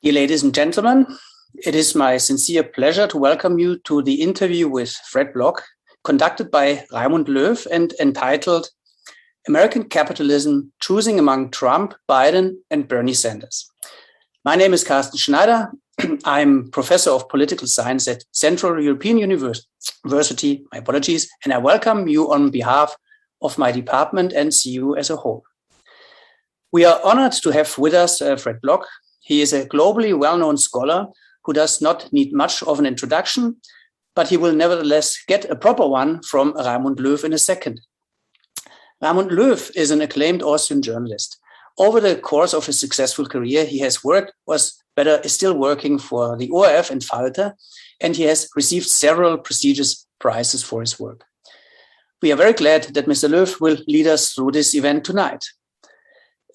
Dear ladies and gentlemen, it is my sincere pleasure to welcome you to the interview with Fred Block, conducted by Raimund Loew and entitled American Capitalism, Choosing Among Trump, Biden, and Bernie Sanders. My name is Carsten Schneider. I'm Professor of Political Science at Central European University, my apologies, and I welcome you on behalf of my department and CEU as a whole. We are honored to have with us Fred Block. He is a globally well-known scholar who does not need much of an introduction, but he will nevertheless get a proper one from Raimund Loew in a second. Raimund Loew is an acclaimed Austrian journalist. Over the course of his successful career, he is still working for the ORF and Falter, and he has received several prestigious prizes for his work. We are very glad that Mr. Loew will lead us through this event tonight.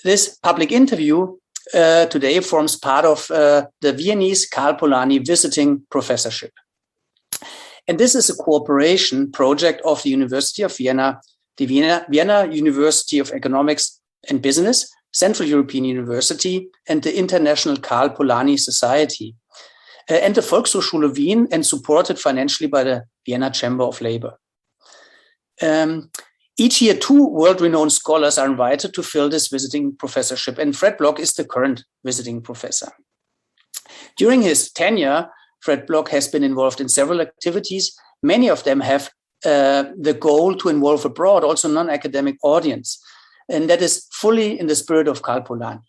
This public interview today forms part of the Viennese Karl Polanyi Visiting Professorship. And this is a cooperation project of the University of Vienna, the Vienna University of Economics and Business, Central European University, and the International Karl Polanyi Society, and the Volkshochschule Wien, and supported financially by the Vienna Chamber of Labor. Each year, 2 world-renowned scholars are invited to fill this visiting professorship, and Fred Block is the current visiting professor. During his tenure, Fred Block has been involved in several activities. Many of them have the goal to involve a broad, also non-academic audience, and that is fully in the spirit of Karl Polanyi.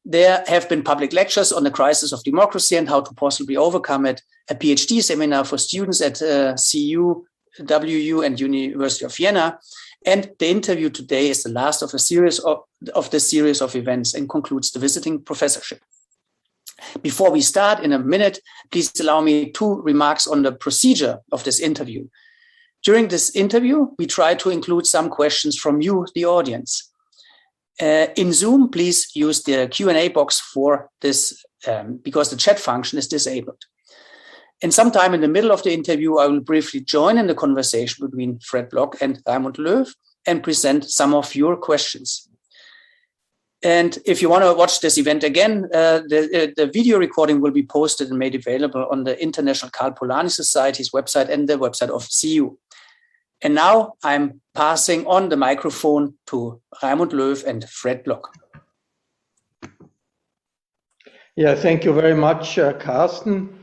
There have been public lectures on the crisis of democracy and how to possibly overcome it, a PhD seminar for students at CEU, WU and University of Vienna, and the interview today is the last of a series of this series of events and concludes the visiting professorship. Before we start in a minute, please allow me 2 remarks on the procedure of this interview. During this interview, we try to include some questions from you, the audience. In Zoom, please use the Q&A box for this because the chat function is disabled. And sometime in the middle of the interview, I will briefly join in the conversation between Fred Block and Raimund Loew and present some of your questions. And if you want to watch this event again, the video recording will be posted and made available on the International Karl Polanyi Society's website and the website of CEU. And now I'm passing on the microphone to Raimund Loew and Fred Block. Yeah, thank you very much, Carsten.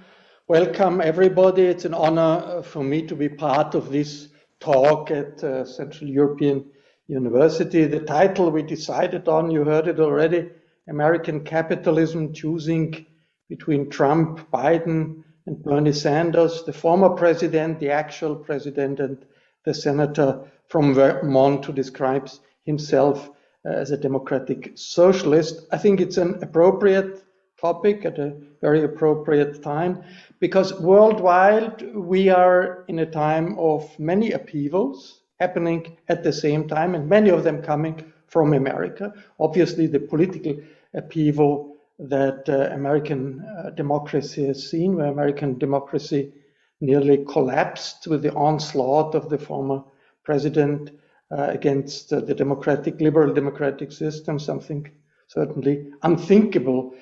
Welcome, everybody. It's an honor for me to be part of this talk at Central European University. The title we decided on, you heard it already, American Capitalism, Choosing Between Trump, Biden, and Bernie Sanders, the former president, the actual president, and the senator from Vermont who describes himself as a democratic socialist. I think it's an appropriate topic at a very appropriate time, because worldwide we are in a time of many upheavals happening at the same time, and many of them coming from America. Obviously, the political upheaval that American democracy has seen, where American democracy nearly collapsed with the onslaught of the former president against the liberal democratic system, something certainly unthinkable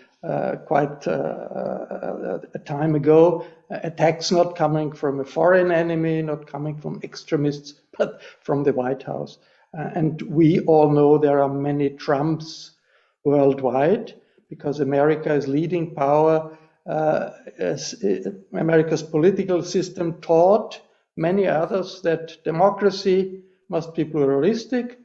quite a time ago. Attacks not coming from a foreign enemy, not coming from extremists, but from the White House. And we all know there are many Trumps worldwide because America is leading power. America's political system taught many others that democracy must be pluralistic,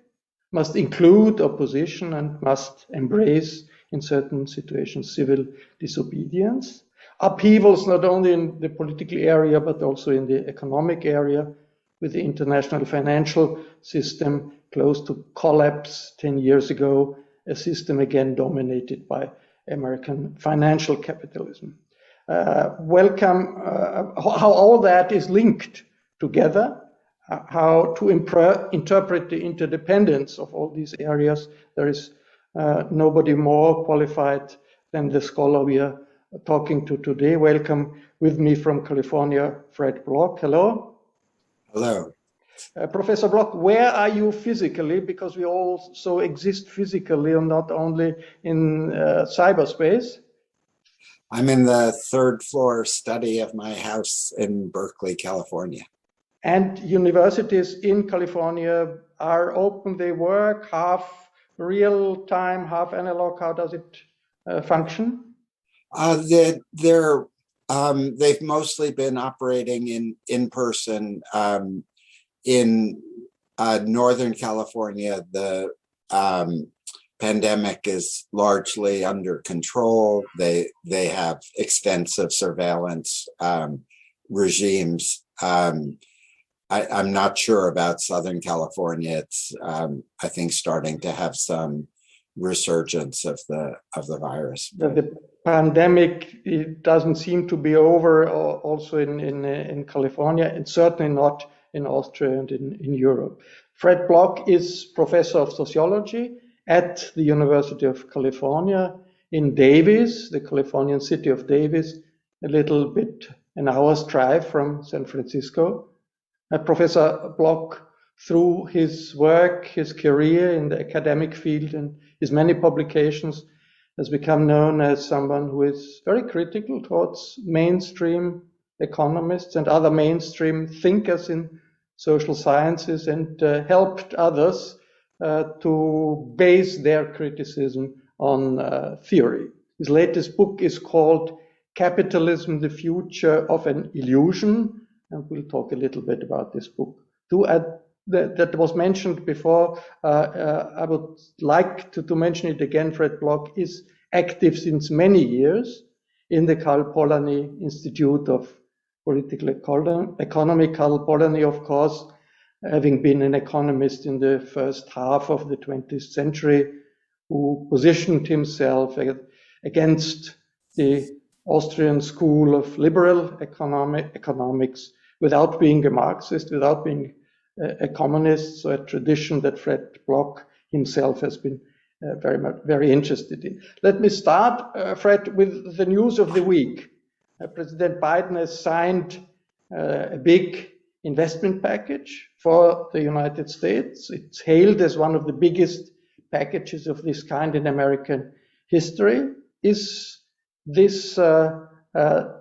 must include opposition, and must embrace, in certain situations, civil disobedience. Upheavals not only in the political area, but also in the economic area, with the international financial system close to collapse 10 years ago, a system again dominated by American financial capitalism. How all that is linked together, how to interpret the interdependence of all these areas. There is nobody more qualified than the scholar we are talking to today. Welcome with me from California, Fred Block. Hello. Hello. Professor Block, where are you physically? Because we also exist physically and not only in cyberspace. I'm in the third floor study of my house in Berkeley, California. And universities in California are open, they work half real time, half analog. How does it function? They've mostly been operating in person. In Northern California, the pandemic is largely under control. They have extensive surveillance regimes. I'm not sure about Southern California. It's I think starting to have some resurgence of the virus. The pandemic, it doesn't seem to be over also in California, and certainly not in Austria and in Europe. Fred Block is professor of sociology at the University of California in Davis, the Californian city of Davis, a little bit an hour's drive from San Francisco. Professor Block, through his work, his career in the academic field and his many publications, has become known as someone who is very critical towards mainstream economists and other mainstream thinkers in social sciences, and helped others to base their criticism on theory. His latest book is called Capitalism, the Future of an Illusion, and we'll talk a little bit about this book. That was mentioned before. I would like to mention it again. Fred Block is active since many years in the Karl Polanyi Institute of Political Economy. Karl Polanyi, of course, having been an economist in the first half of the 20th century, who positioned himself against the Austrian school of liberal economics without being a Marxist, without being a communist, so a tradition that Fred Block himself has been very interested in. Let me start, Fred, with the news of the week. President Biden has signed a big investment package for the United States. It's hailed as one of the biggest packages of this kind in American history. Is this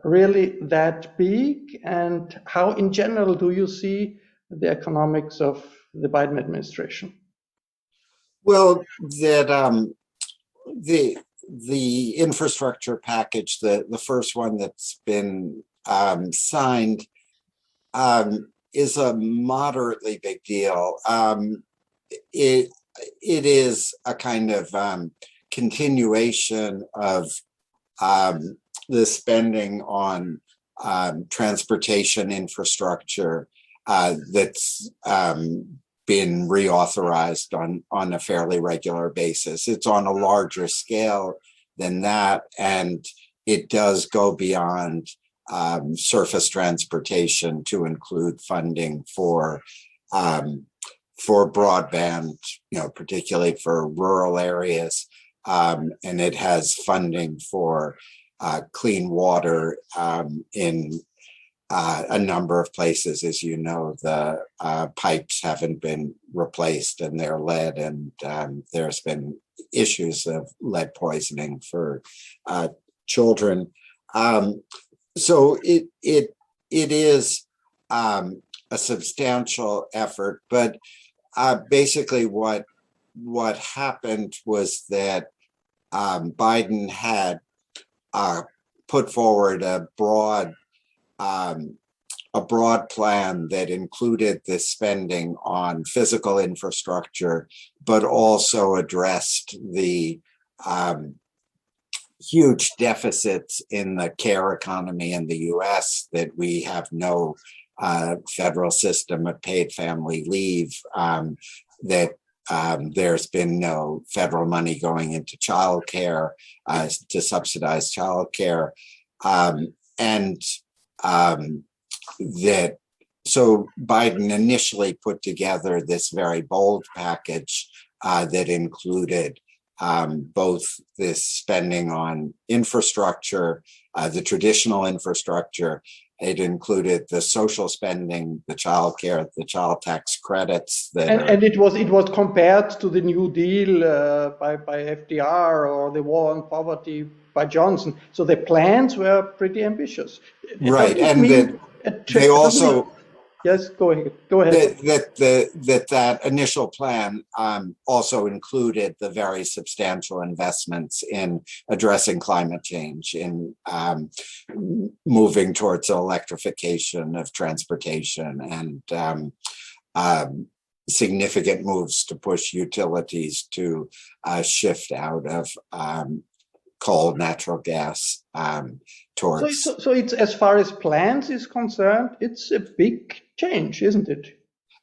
really that big? And how, in general, do you see the economics of the Biden administration? Well, that the infrastructure package, the first one that's been signed, is a moderately big deal. It is a kind of continuation of the spending on transportation infrastructure that's been reauthorized on a fairly regular basis. It's on a larger scale than that, and it does go beyond surface transportation to include funding for broadband, particularly for rural areas, and it has funding for clean water in a number of places. As you know, the pipes haven't been replaced and they're lead, and there's been issues of lead poisoning for children. So it is a substantial effort, but basically what happened was that Biden had put forward a broad plan that included this spending on physical infrastructure, but also addressed the huge deficits in the care economy in the US, that we have no federal system of paid family leave, that there's been no federal money going into childcare to subsidize childcare, and that so Biden initially put together this very bold package that included both this spending on infrastructure, the traditional infrastructure, It included the social spending, the child care, the child tax credits. And it was compared to the New Deal by FDR or the war on poverty by Johnson. So the plans were pretty ambitious. Right, and they also. Yes, go ahead. That initial plan also included the very substantial investments in addressing climate change, in moving towards electrification of transportation, and significant moves to push utilities to shift out of coal, natural gas towards. So it's, as far as plans is concerned, it's a big change, isn't it?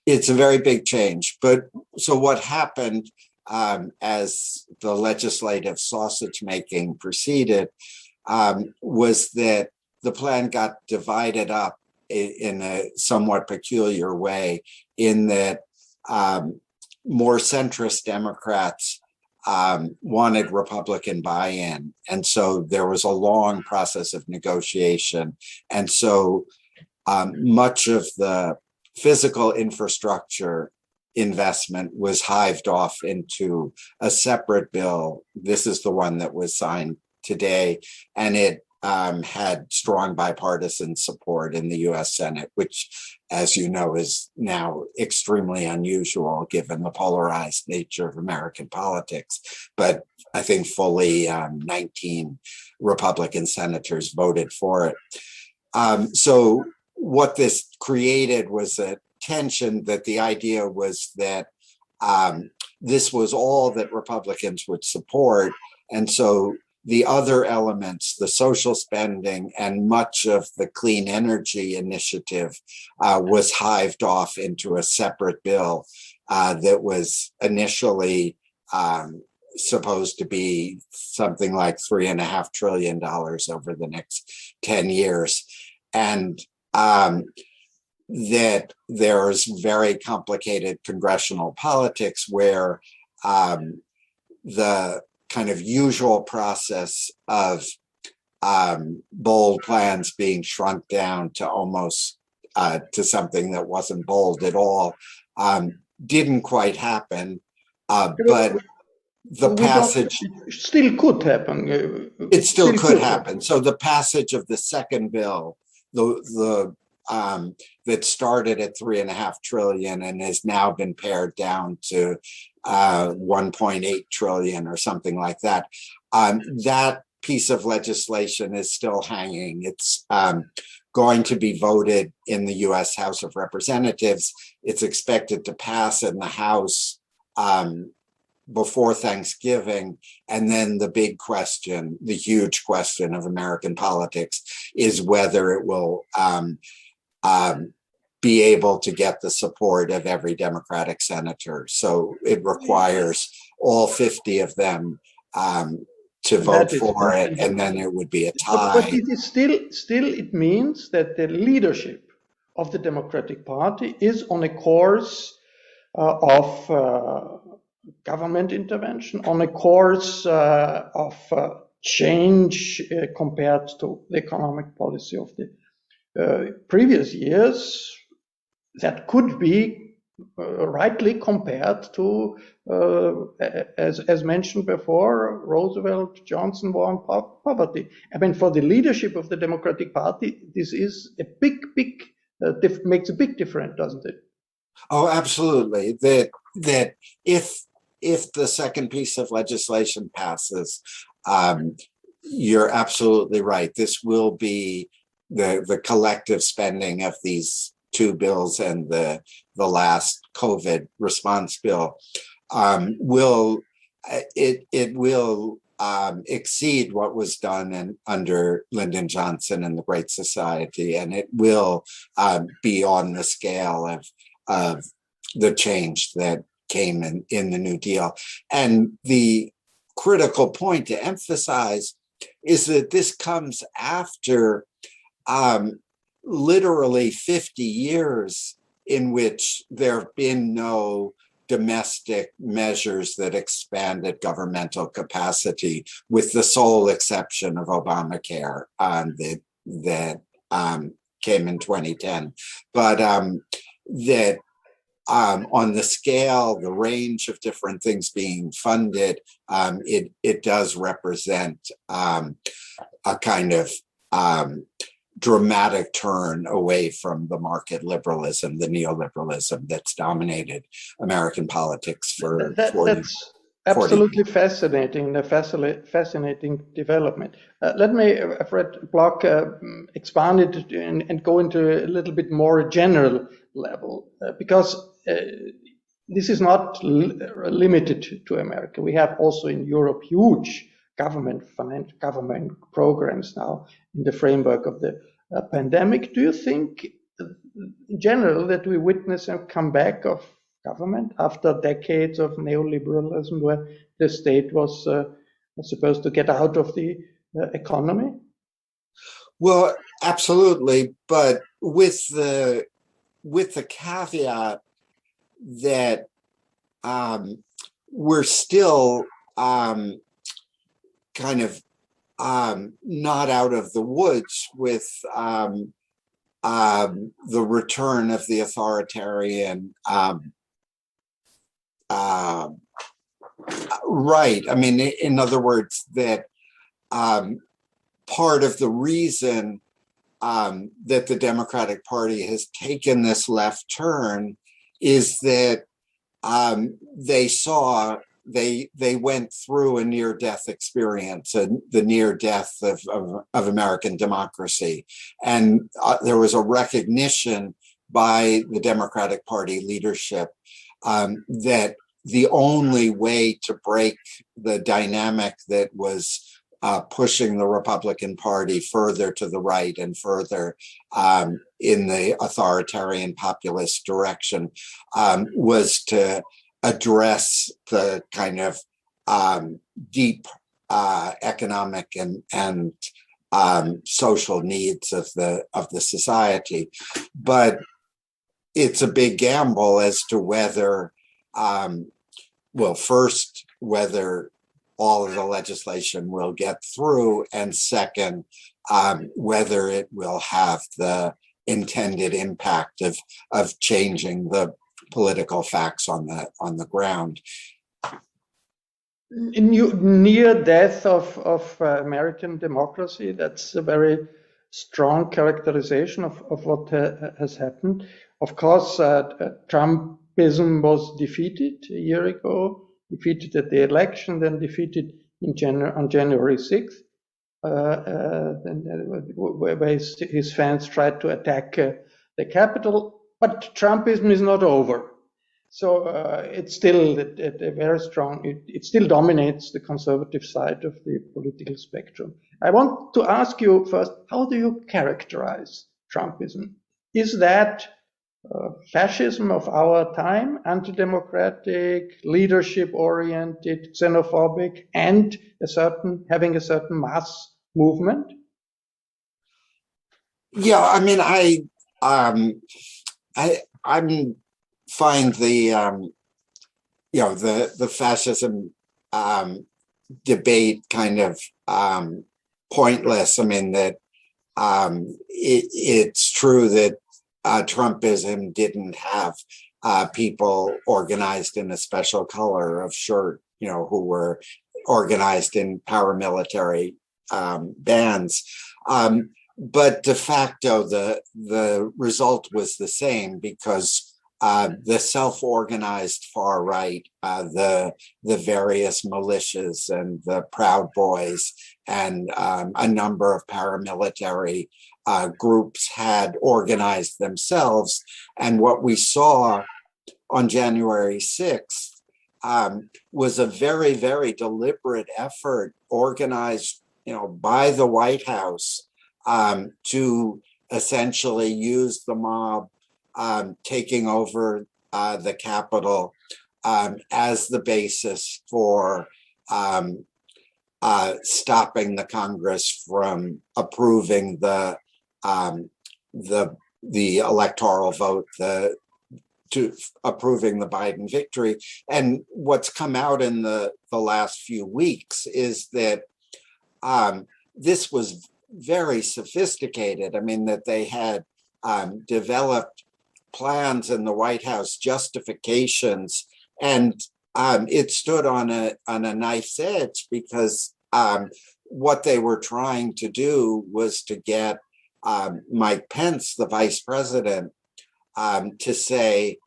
It's a very big change. But so what happened as the legislative sausage making proceeded was that the plan got divided up in a somewhat peculiar way, in that more centrist Democrats wanted Republican buy-in. And so there was a long process of negotiation. And so much of the physical infrastructure investment was hived off into a separate bill. This is the one that was signed today, and it had strong bipartisan support in the US Senate, which, as you know, is now extremely unusual given the polarized nature of American politics. But I think fully 19 Republican senators voted for it. So what this created was a tension that the idea was that this was all that Republicans would support. And so the other elements, the social spending and much of the clean energy initiative was hived off into a separate bill that was initially supposed to be something like $3.5 trillion over the next 10 years. And that there's very complicated congressional politics where the kind of usual process of bold plans being shrunk down to almost to something that wasn't bold at all didn't quite happen, but the passage still could happen. It still could happen. So the passage of the second bill, the that started at $3.5 trillion and has now been pared down to 1.8 trillion or something like that. That piece of legislation is still hanging. It's going to be voted in the US House of Representatives. It's expected to pass in the House before Thanksgiving. And then the big question, the huge question of American politics, is whether it will be able to get the support of every Democratic senator. So it requires all 50 of them to vote for it, and then it would be a tie. But it is still it means that the leadership of the Democratic Party is on a course of government intervention, on a course of change compared to the economic policy of the previous years, that could be rightly compared to, as mentioned before, Roosevelt, Johnson war on poverty. I mean, for the leadership of the Democratic Party, this is a big, makes a big difference, doesn't it? Oh, absolutely. That if the second piece of legislation passes, you're absolutely right. This will be the collective spending of these two bills and the last COVID response bill will exceed what was done under Lyndon Johnson and the Great Society, and it will be on the scale of the change that came in the New Deal. And the critical point to emphasize is that this comes after literally 50 years in which there have been no domestic measures that expanded governmental capacity, with the sole exception of Obamacare, that came in 2010. But that on the scale, the range of different things being funded, it does represent a kind of dramatic turn away from the market liberalism, the neoliberalism that's dominated American politics for 40 That's absolutely fascinating, a fascinating development. Let me, Fred Block, expand it and go into a little bit more general level, because this is not limited to America. We have also in Europe huge government programs now in the framework of the pandemic. Do you think, in general, that we witness a comeback of government after decades of neoliberalism, where the state was supposed to get out of the economy? Well, absolutely, but with the caveat that we're still kind of not out of the woods with the return of the authoritarian right. I mean, in other words, that part of the reason that the Democratic Party has taken this left turn is that they went through a near-death experience, the near death of American democracy. And there was a recognition by the Democratic Party leadership that the only way to break the dynamic that was pushing the Republican Party further to the right and further in the authoritarian populist direction was to address the kind of deep economic and social needs of the society. But it's a big gamble as to whether, well, first, whether all of the legislation will get through, and second, whether it will have the intended impact of changing the political facts on the ground. Near death of American democracy, that's a very strong characterization of what has happened. Of course, Trumpism was defeated a year ago, defeated at the election, then defeated on January 6th, where his fans tried to attack the Capitol. But Trumpism is not over. So it's still a very strong, it still dominates the conservative side of the political spectrum. I want to ask you first, how do you characterize Trumpism? Is that fascism of our time, anti-democratic, leadership-oriented, xenophobic, and having a certain mass movement? Yeah, I mean, I find the the fascism debate kind of pointless. I mean, that it's true that Trumpism didn't have people organized in a special color of shirt, who were organized in paramilitary bands. But de facto, the result was the same, because the self-organized far right, the various militias and the Proud Boys, and a number of paramilitary groups had organized themselves. And what we saw on January 6th was a very, very deliberate effort organized, by the White House to essentially use the mob taking over the Capitol as the basis for stopping the Congress from approving the electoral vote, to approving the Biden victory. And what's come out in the last few weeks is that this was very sophisticated. I mean, that they had developed plans in the White House, justifications, and it stood on a knife's edge because what they were trying to do was to get Mike Pence, the vice president, to say,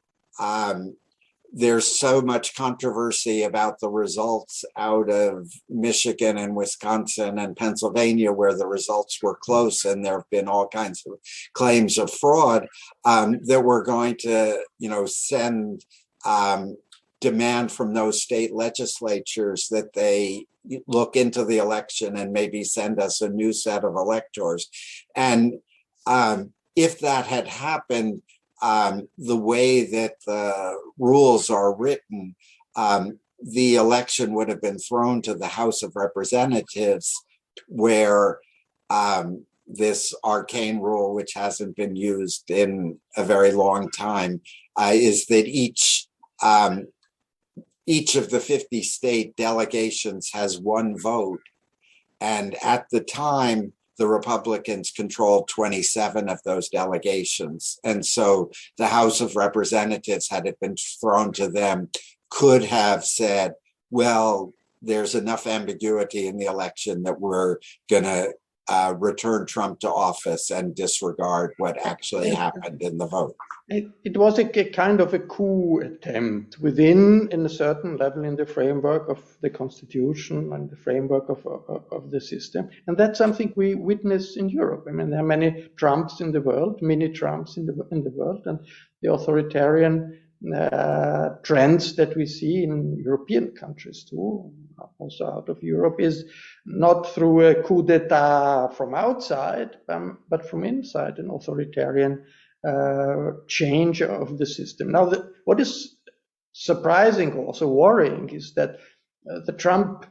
there's so much controversy about the results out of Michigan and Wisconsin and Pennsylvania, where the results were close and there have been all kinds of claims of fraud, that we're going to, send demand from those state legislatures that they look into the election and maybe send us a new set of electors. And if that had happened, the way that the rules are written, the election would have been thrown to the House of Representatives, where this arcane rule, which hasn't been used in a very long time, is that each of the 50 state delegations has one vote. And at the time, the Republicans controlled 27 of those delegations. And so the House of Representatives, had it been thrown to them, could have said, well, there's enough ambiguity in the election that we're going to return Trump to office and disregard what actually happened in the vote. It was a kind of a coup attempt within, in a certain level, in the framework of the Constitution and the framework of the system. And that's something we witness in Europe. I mean, there are many Trumps in the world, mini Trumps in the world, and the authoritarian trends that we see in European countries too, also out of Europe, is not through a coup d'etat from outside, but from inside, an authoritarian change of the system. Now, what is surprising, also worrying, is that the Trump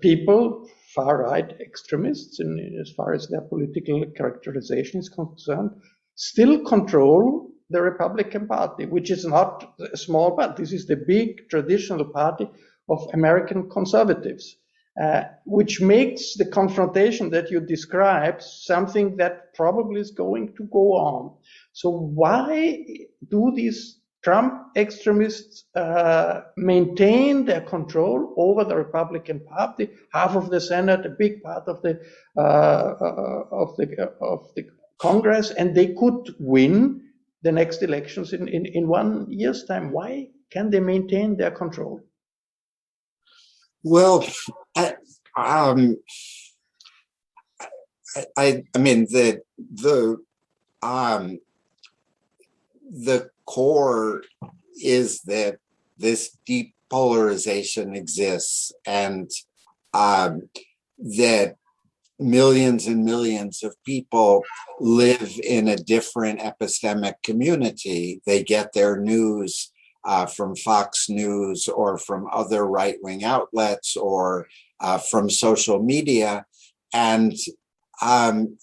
people, far-right extremists, as far as their political characterization is concerned, still control the Republican Party, which is not a small party. This is the big traditional party of American conservatives, which makes the confrontation that you described something that probably is going to go on. So why do these Trump extremists maintain their control over the Republican Party, half of the Senate, a big part of the Congress, and they could win the next elections in 1 year's time? Why can they maintain their control? Well, I mean, the core is that this deep polarization exists, and that millions and millions of people live in a different epistemic community. They get their news from Fox News or from other right-wing outlets or from social media, and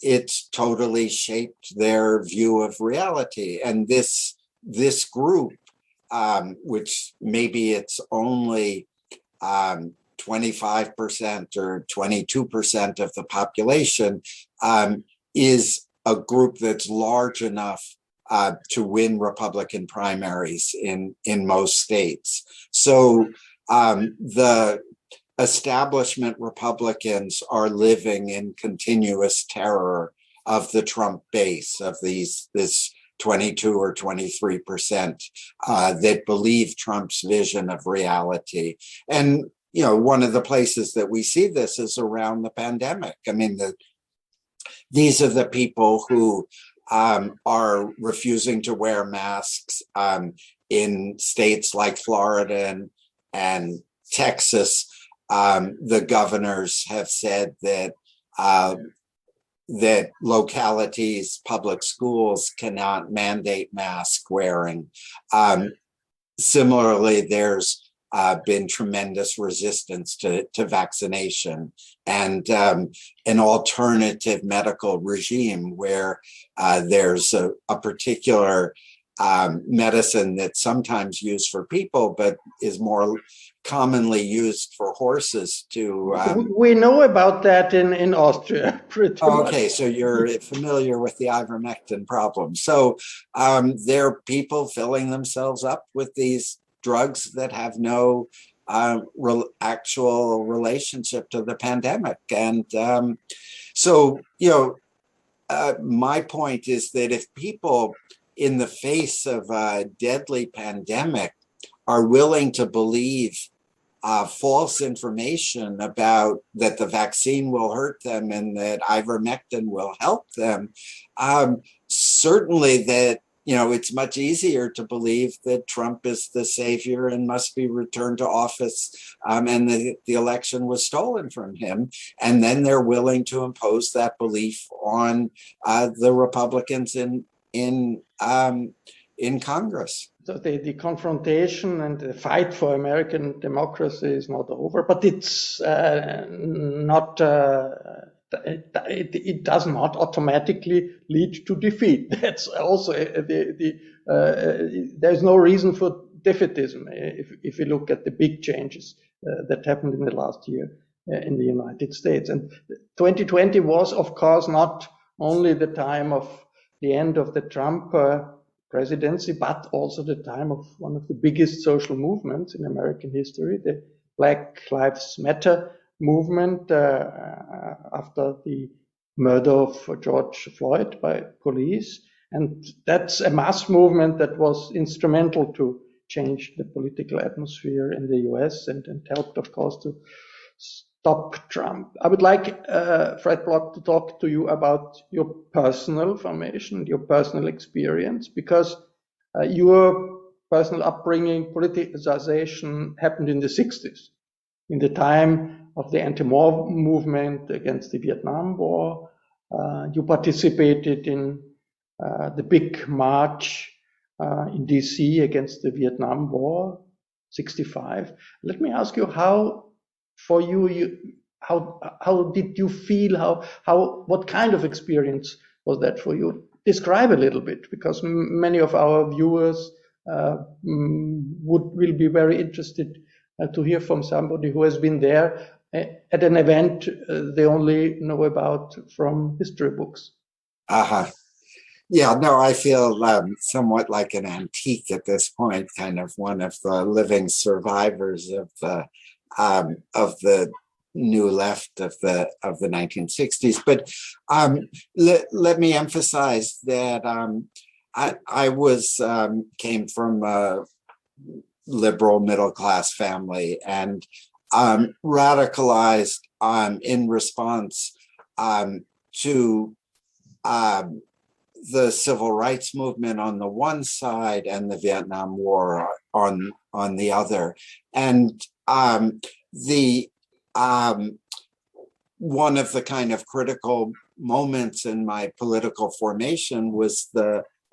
it's totally shaped their view of reality. And this group, which maybe it's only 25% or 22% of the population, is a group that's large enough to win Republican primaries in most states. So the establishment Republicans are living in continuous terror of the Trump base, of this 22 or 23% that believe Trump's vision of reality. And one of the places that we see this is around the pandemic. I mean, these are the people who are refusing to wear masks in states like Florida and Texas. The governors have said that that localities, public schools cannot mandate mask wearing. Similarly, there's been tremendous resistance to vaccination, and an alternative medical regime where there's a particular medicine that's sometimes used for people, but is more commonly used for horses to. We know about that in Austria, pretty much. Okay, so you're familiar with the ivermectin problem. So there are people filling themselves up with these drugs that have no actual relationship to the pandemic. And so, my point is that if people in the face of a deadly pandemic are willing to believe false information about that the vaccine will hurt them and that ivermectin will help them, certainly that, it's much easier to believe that Trump is the savior and must be returned to office, and the election was stolen from him. And then they're willing to impose that belief on the Republicans in Congress. So the confrontation and the fight for American democracy is not over, but it's not. It does not automatically lead to defeat. That's also there's no reason for defeatism if you look at the big changes that happened in the last year in the United States. And 2020 was, of course, not only the time of the end of the Trump presidency, but also the time of one of the biggest social movements in American history, the Black Lives Matter movement after the murder of George Floyd by police. And that's a mass movement that was instrumental to change the political atmosphere in the US and helped, of course, to stop Trump. I would like Fred Block to talk to you about your personal formation, your personal experience, because your personal upbringing, politicization happened in the 60s, in the time of the anti-war movement against the Vietnam War. You participated in the big march in DC against the Vietnam War, 65. Let me ask you, how did you feel? What kind of experience was that for you? Describe a little bit, because many of our viewers will be very interested to hear from somebody who has been there at an event they only know about from history books. Yeah, no, I feel somewhat like an antique at this point, kind of one of the living survivors of the new left of the 1960s. But let me emphasize that I came from a liberal middle class family and radicalized in response to the civil rights movement on the one side and the Vietnam War on the other. And one of the kind of critical moments in my political formation was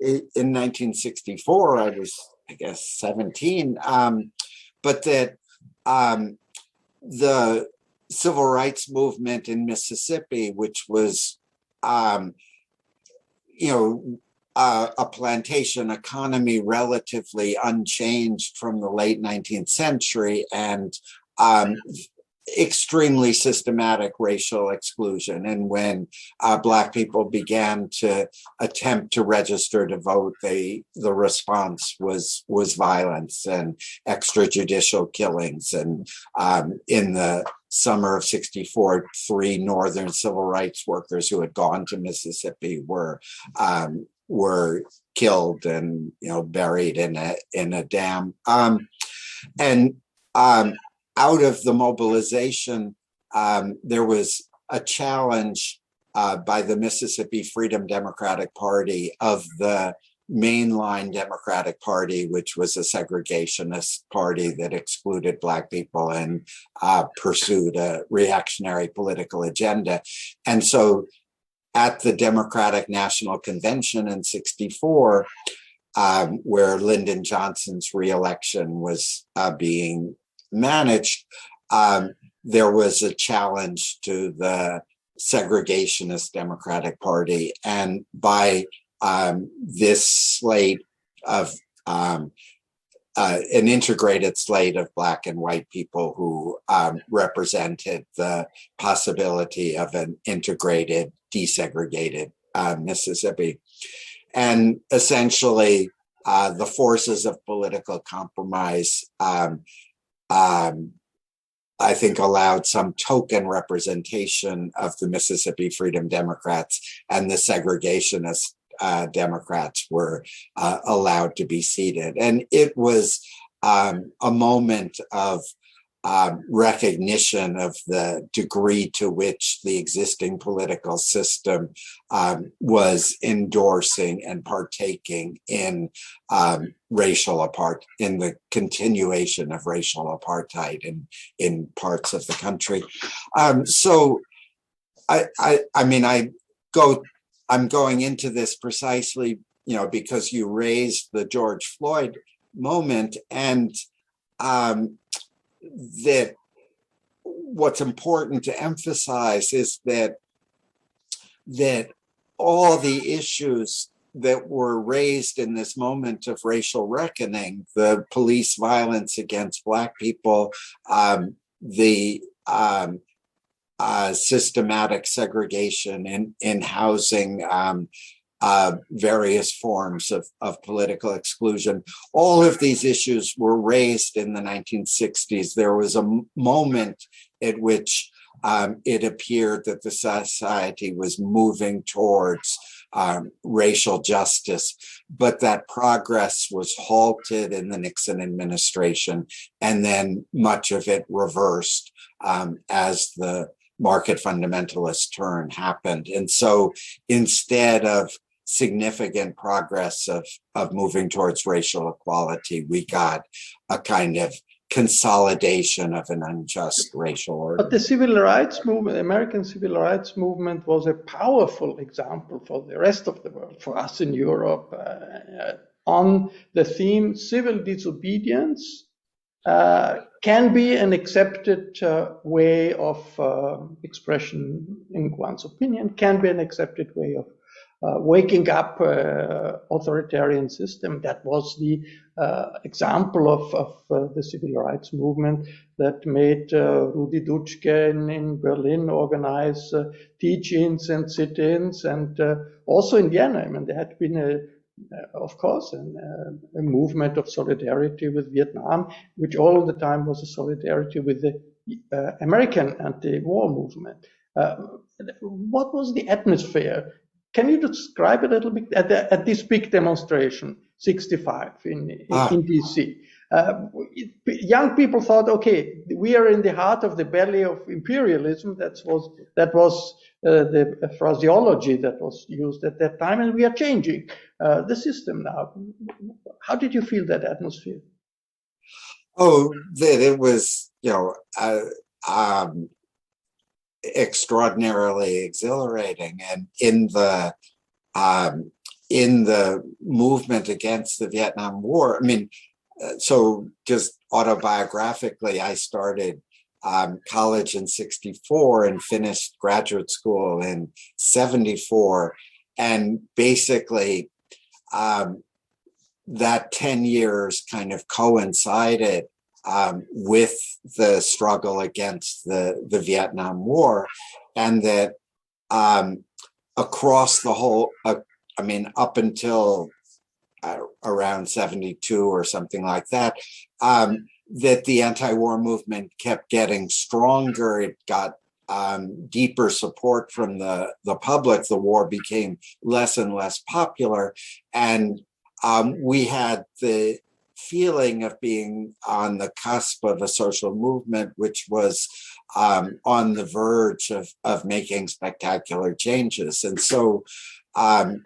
in 1964, I was, I guess, 17, but that the civil rights movement in Mississippi, which was, a plantation economy relatively unchanged from the late 19th century, and extremely systematic racial exclusion. And when Black people began to attempt to register to vote, the response was violence and extrajudicial killings. And in the summer of '64, 3 northern civil rights workers who had gone to Mississippi were killed and buried in a dam. Out of the mobilization, there was a challenge by the Mississippi Freedom Democratic Party of the mainline Democratic Party, which was a segregationist party that excluded Black people and pursued a reactionary political agenda. And so at the Democratic National Convention in '64, where Lyndon Johnson's reelection was being managed, there was a challenge to the segregationist Democratic Party. And by this slate of an integrated slate of Black and white people who represented the possibility of an integrated, desegregated Mississippi. And essentially, the forces of political compromise, I think, allowed some token representation of the Mississippi Freedom Democrats, and the segregationist Democrats were allowed to be seated. And it was a moment of recognition of the degree to which the existing political system was endorsing and partaking in in the continuation of racial apartheid in parts of the country. So I'm going into this precisely, because you raised the George Floyd moment, and that what's important to emphasize is that all the issues that were raised in this moment of racial reckoning, the police violence against Black people, the systematic segregation in housing, various forms of political exclusion. All of these issues were raised in the 1960s. There was a moment at which it appeared that the society was moving towards racial justice, but that progress was halted in the Nixon administration, and then much of it reversed as the market fundamentalist turn happened. And so instead of significant progress of moving towards racial equality, we got a kind of consolidation of an unjust racial order. But the civil rights movement, American civil rights movement, was a powerful example for the rest of the world, for us in Europe, on the theme civil disobedience can be an accepted way of expression in one's opinion, can be an accepted way of waking up authoritarian system. That was the example of the civil rights movement that made Rudi Dutschke in Berlin organize teach-ins and sit-ins, and also in Vienna. I mean, there had been of course, a movement of solidarity with Vietnam, which all the time was a solidarity with the American anti-war movement. What was the atmosphere? Can you describe it a little bit at this big demonstration, 65 in DC? Young people thought, okay, we are in the heart of the belly of imperialism. That was the phraseology that was used at that time, and we are changing the system now. How did you feel that atmosphere? Oh, that it was, extraordinarily exhilarating, and in the movement against the Vietnam War. I mean, so just autobiographically, I started college in 64 and finished graduate school in 74, and basically that 10 years kind of coincided with the struggle against the Vietnam War, and that across the whole, up until around 72 or something like that, that the anti-war movement kept getting stronger. It got deeper support from the public. The war became less and less popular, and we had the feeling of being on the cusp of a social movement which was on the verge of making spectacular changes. And so that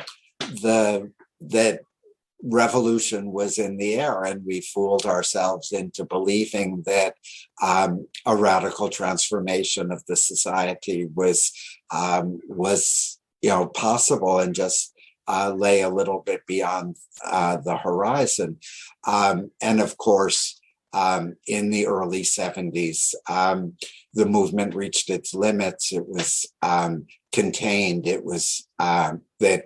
revolution was in the air, and we fooled ourselves into believing that a radical transformation of the society was possible and just lay a little bit beyond the horizon. And of course, in the early 70s, the movement reached its limits. It was contained. It was that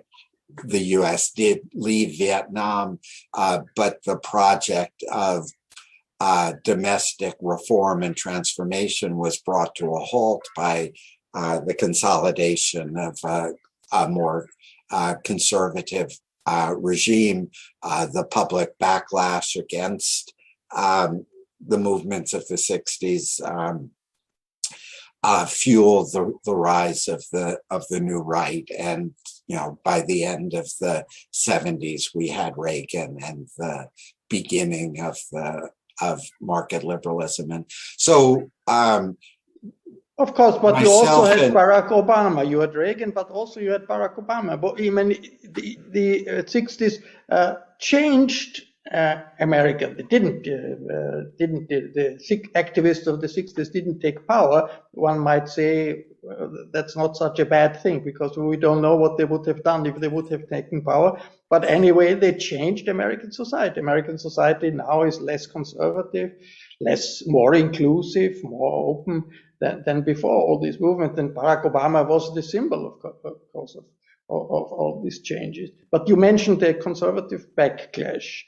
the US did leave Vietnam, but the project of domestic reform and transformation was brought to a halt by the consolidation of a more conservative regime, the public backlash against the movements of the 60s fueled the rise of the new right. And by the end of the 70s, we had Reagan and the beginning of market liberalism. And so of course, but you also had Barack Obama. You had Reagan, but also you had Barack Obama. But I mean, the 60s changed America. They didn't. The activists of the 60s didn't take power. One might say that's not such a bad thing, because we don't know what they would have done if they would have taken power. But anyway, they changed American society. American society now is less conservative, more inclusive, more open than before all these movements. And Barack Obama was the symbol, of course, of all these changes. But you mentioned the conservative backlash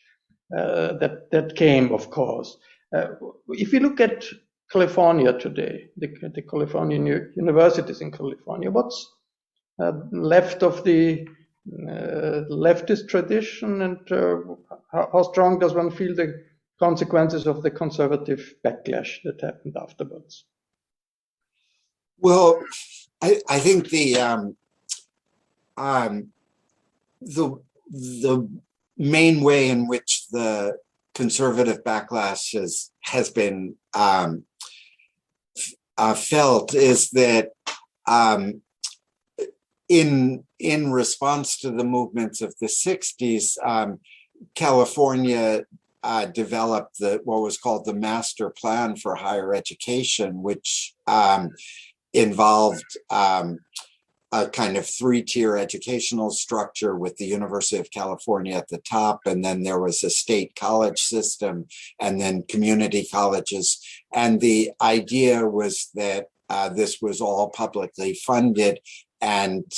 that came, of course. If you look at California today, the California universities in California, what's left of the leftist tradition, and how strong does one feel the consequences of the conservative backlash that happened afterwards? Well, I think the main way in which the conservative backlash has been felt is that in response to the movements of the 60s, California developed what was called the Master Plan for Higher Education, which involved a kind of three-tier educational structure with the University of California at the top, and then there was a state college system, and then community colleges. And the idea was that this was all publicly funded and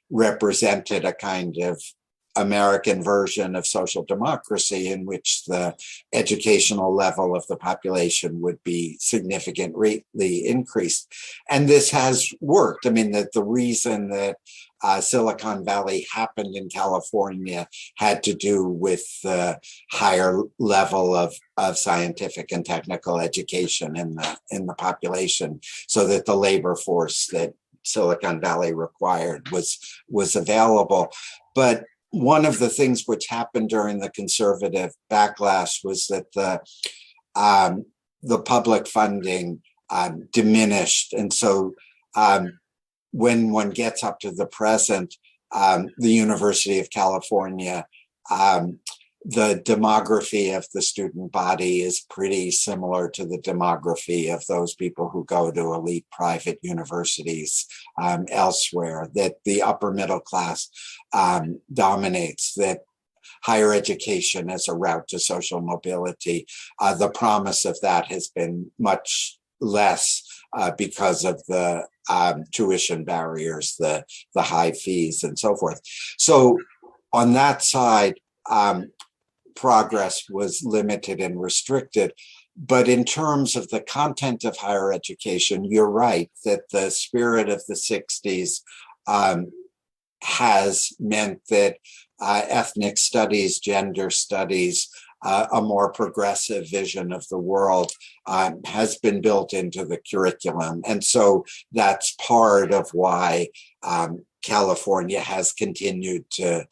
represented a kind of American version of social democracy, in which the educational level of the population would be significantly increased. And this has worked. I mean, that the reason that Silicon Valley happened in California had to do with the higher level of scientific and technical education in the population, so that the labor force that Silicon Valley required was available. But one of the things which happened during the conservative backlash was that the public funding diminished. And so when one gets up to the present, the University of California, the demography of the student body is pretty similar to the demography of those people who go to elite private universities elsewhere, that the upper middle class dominates, that higher education as a route to social mobility, the promise of that has been much less because of the tuition barriers, the high fees and so forth. So on that side, progress was limited and restricted. But in terms of the content of higher education, you're right that the spirit of the 60s has meant that ethnic studies, gender studies, a more progressive vision of the world has been built into the curriculum. And so that's part of why California has continued to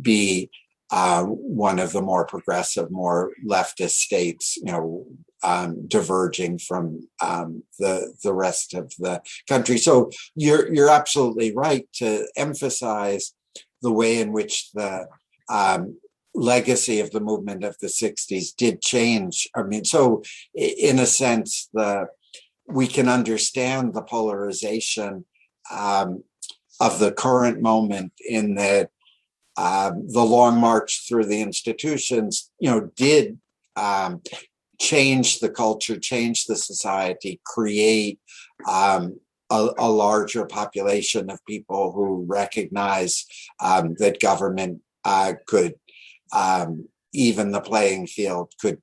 be one of the more progressive, more leftist states, diverging from the rest of the country. So you're absolutely right to emphasize the way in which the legacy of the movement of the 60s did change. I mean, so in a sense, we can understand the polarization of the current moment, in that the long march through the institutions, did change the culture, change the society, create a larger population of people who recognize that government could even the playing field, could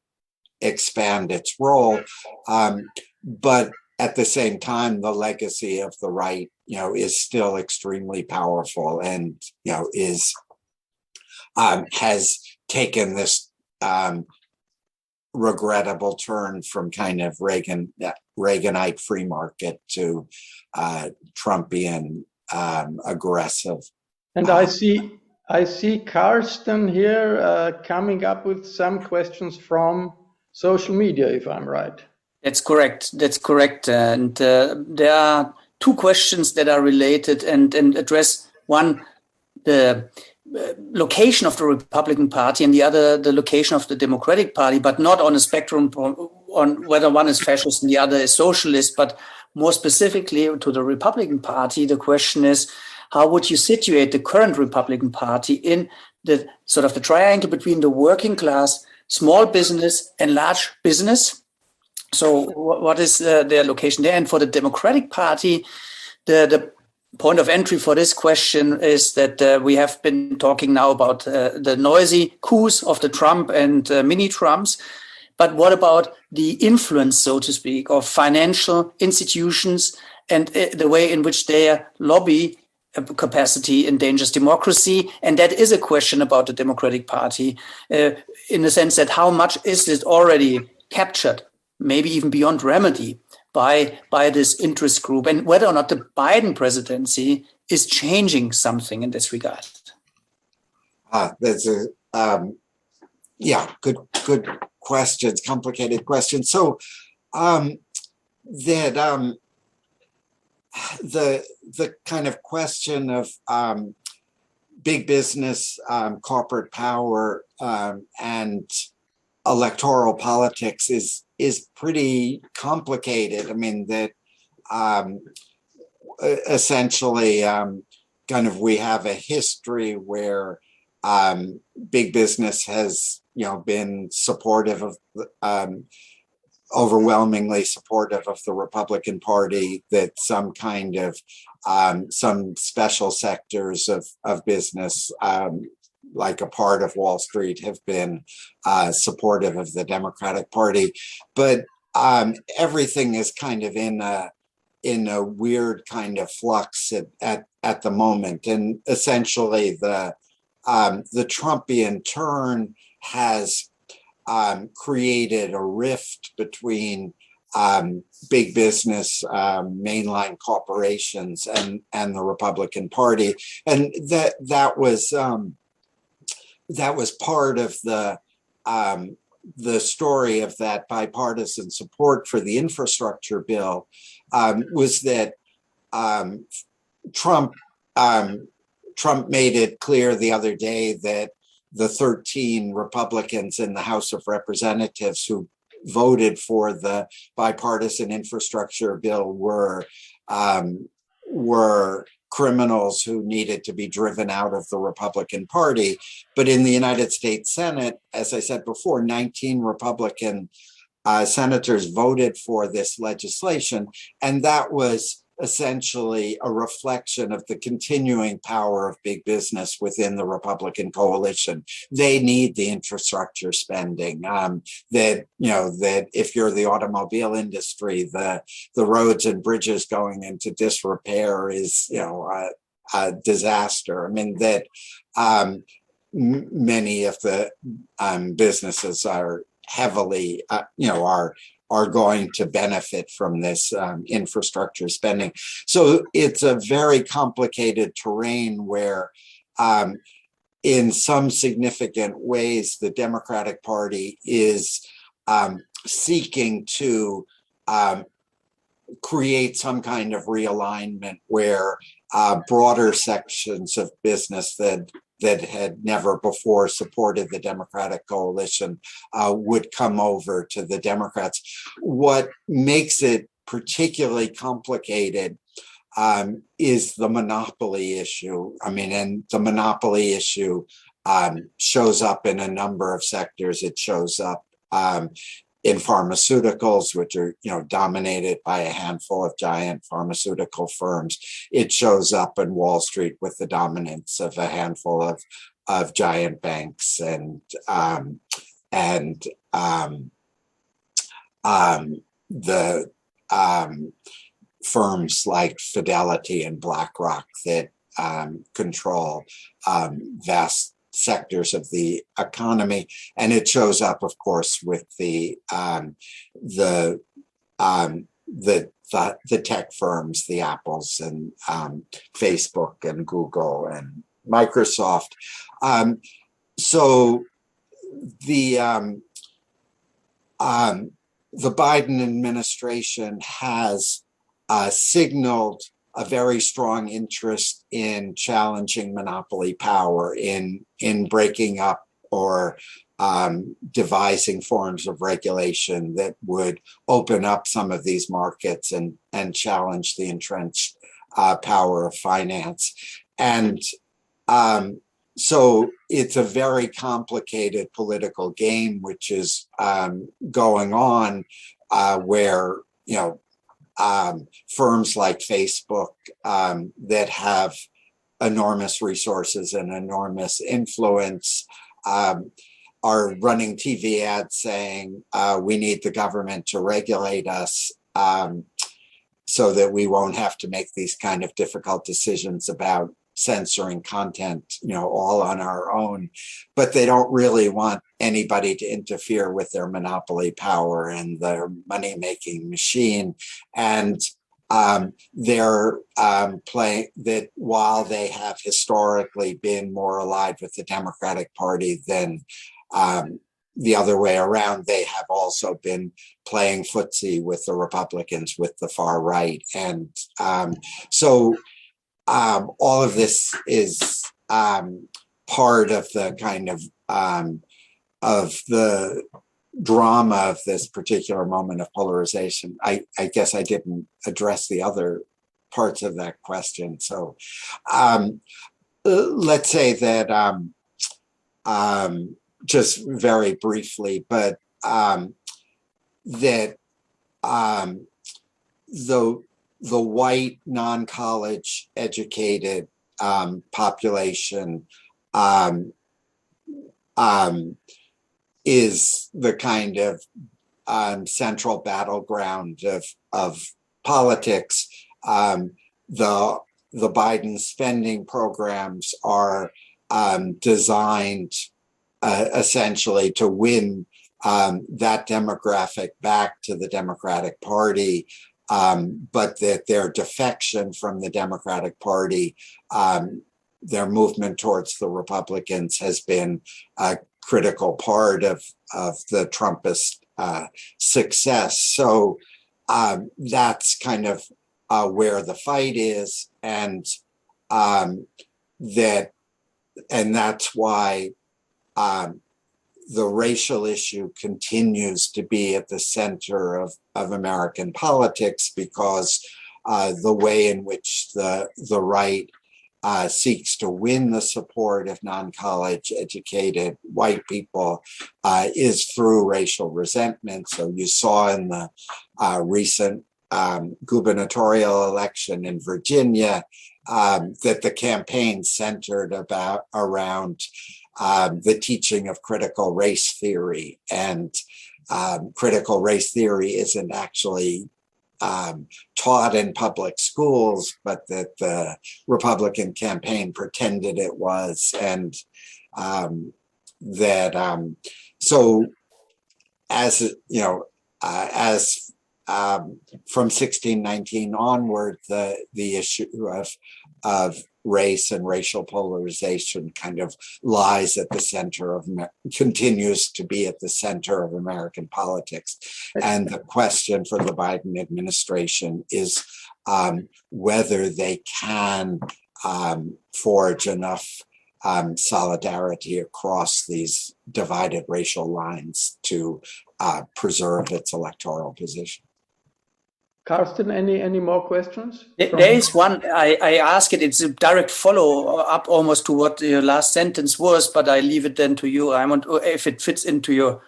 expand its role. But at the same time, the legacy of the right, is still extremely powerful, and is has taken this regrettable turn from kind of Reaganite free market to Trumpian aggressive. And I see Carsten here coming up with some questions from social media, if I'm right. That's correct. And there are two questions that are related and address one, the location of the Republican Party, and the other, the location of the Democratic Party, but not on a spectrum on whether one is fascist and the other is socialist, but more specifically to the Republican Party. The question is, how would you situate the current Republican Party in the sort of the triangle between the working class, small business, and large business? So what is their location there? And for the Democratic Party, the point of entry for this question is that we have been talking now about the noisy coups of the Trump and mini Trumps. But what about the influence, so to speak, of financial institutions and the way in which their lobby capacity endangers democracy? And that is a question about the Democratic Party in the sense that how much is it already captured, maybe even beyond remedy, by this interest group, and whether or not the Biden presidency is changing something in this regard. That's a good questions, complicated questions. So the kind of question of big business, corporate power, and electoral politics is pretty complicated. I mean, that essentially kind of we have a history where big business has been supportive of overwhelmingly supportive of the Republican Party, that some kind of some special sectors of business like a part of Wall Street have been supportive of the Democratic Party, but everything is kind of in a weird kind of flux at the moment, and essentially the Trumpian turn has created a rift between big business, mainline corporations, and the Republican Party, and that was part of the story of that bipartisan support for the infrastructure bill, was that Trump made it clear the other day that the 13 Republicans in the House of Representatives who voted for the bipartisan infrastructure bill were criminals who needed to be driven out of the Republican Party. But in the United States Senate, as I said before, 19 Republican senators voted for this legislation, and that was essentially a reflection of the continuing power of big business within the Republican coalition. They need the infrastructure spending. That if you're the automobile industry, the roads and bridges going into disrepair is a disaster. I mean that many of the businesses are heavily are going to benefit from this infrastructure spending. So it's a very complicated terrain where in some significant ways, the Democratic Party is seeking to create some kind of realignment where broader sections of business that had never before supported the Democratic coalition would come over to the Democrats. What makes it particularly complicated is the monopoly issue. I mean, and the monopoly issue shows up in a number of sectors. It shows up in pharmaceuticals, which are dominated by a handful of giant pharmaceutical firms. It shows up in Wall Street with the dominance of a handful of giant banks and the firms like Fidelity and BlackRock that control vast sectors of the economy, and it shows up, of course, with the tech firms, the Apples and Facebook and Google and Microsoft. So the Biden administration has signaled a very strong interest in challenging monopoly power, in breaking up or devising forms of regulation that would open up some of these markets and challenge the entrenched power of finance. And so it's a very complicated political game which is going on where, firms like Facebook that have enormous resources and enormous influence are running TV ads saying we need the government to regulate us so that we won't have to make these kind of difficult decisions about censoring content, all on our own. But they don't really want anybody to interfere with their monopoly power and their money-making machine. And they're playing that while they have historically been more allied with the Democratic Party than the other way around, they have also been playing footsie with the Republicans, with the far right. And so all of this is part of the kind of the drama of this particular moment of polarization. I guess I didn't address the other parts of that question. So let's say that just very briefly, but that the white non-college educated population is the kind of central battleground of politics. The Biden spending programs are designed essentially to win that demographic back to the Democratic Party. But that their defection from the Democratic Party, their movement towards the Republicans has been a critical part of the Trumpist success. So that's kind of where the fight is, and that's why the racial issue continues to be at the center of American politics, because the way in which the right seeks to win the support of non-college educated white people is through racial resentment. So you saw in the recent gubernatorial election in Virginia that the campaign centered around the teaching of critical race theory, and critical race theory isn't actually taught in public schools, but that the Republican campaign pretended it was, and so as from 1619 onward, the issue of race and racial polarization kind of lies at the center of, continues to be at the center of American politics. And the question for the Biden administration is whether they can forge enough solidarity across these divided racial lines to preserve its electoral position. Carsten, any more questions? There is one. I ask it. It's a direct follow-up almost to what your last sentence was, but I leave it then to you, Raimund, if it fits into your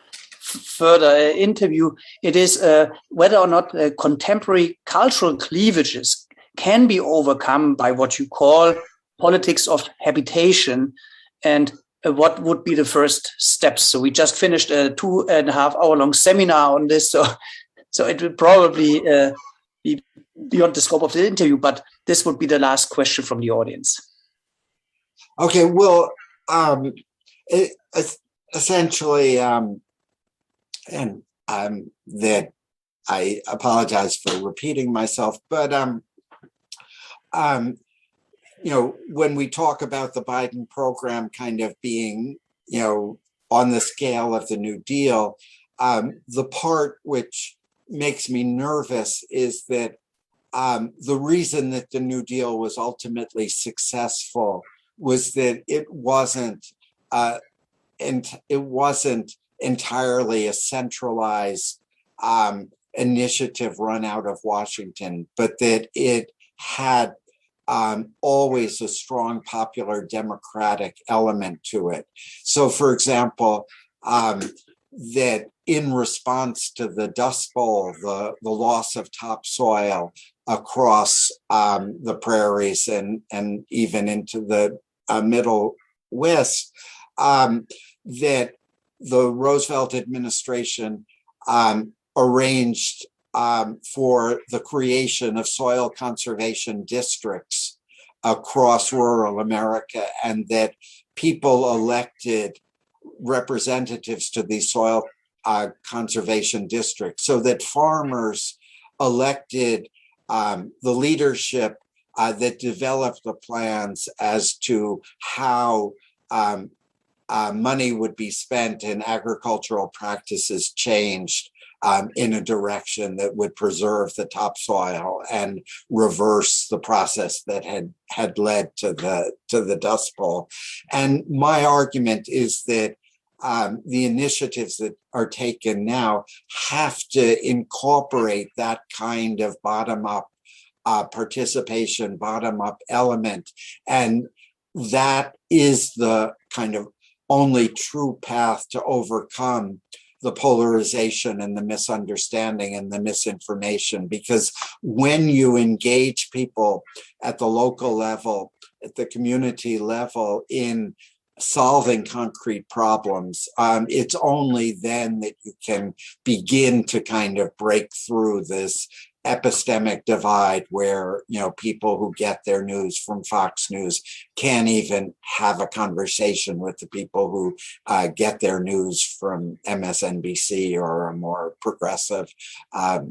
further interview, it is whether or not contemporary cultural cleavages can be overcome by what you call politics of habitation, and what would be the first steps. So we just finished a 2.5 hour long seminar on this, so it will probably be beyond the scope of the interview, but this would be the last question from the audience. Okay, well, essentially, and that I apologize for repeating myself, but you know, when we talk about the Biden program kind of being, you know, on the scale of the New Deal, the part which makes me nervous is that the reason that the New Deal was ultimately successful was that it wasn't entirely a centralized initiative run out of Washington, but that it had always a strong popular democratic element to it. So, for example, that in response to the Dust Bowl, the loss of topsoil across the prairies and even into the Middle West, that the Roosevelt administration arranged for the creation of soil conservation districts across rural America, and that people elected representatives to these soil conservation districts, so that farmers elected the leadership that developed the plans as to how money would be spent and agricultural practices changed in a direction that would preserve the topsoil and reverse the process that had led to the Dust Bowl. And my argument is that the initiatives that are taken now have to incorporate that kind of bottom-up participation, bottom-up element, and that is the kind of only true path to overcome the polarization and the misunderstanding and the misinformation. Because when you engage people at the local level, at the community level in solving concrete problems, it's only then that you can begin to kind of break through this epistemic divide where, you know, people who get their news from Fox News can't even have a conversation with the people who get their news from MSNBC or a more progressive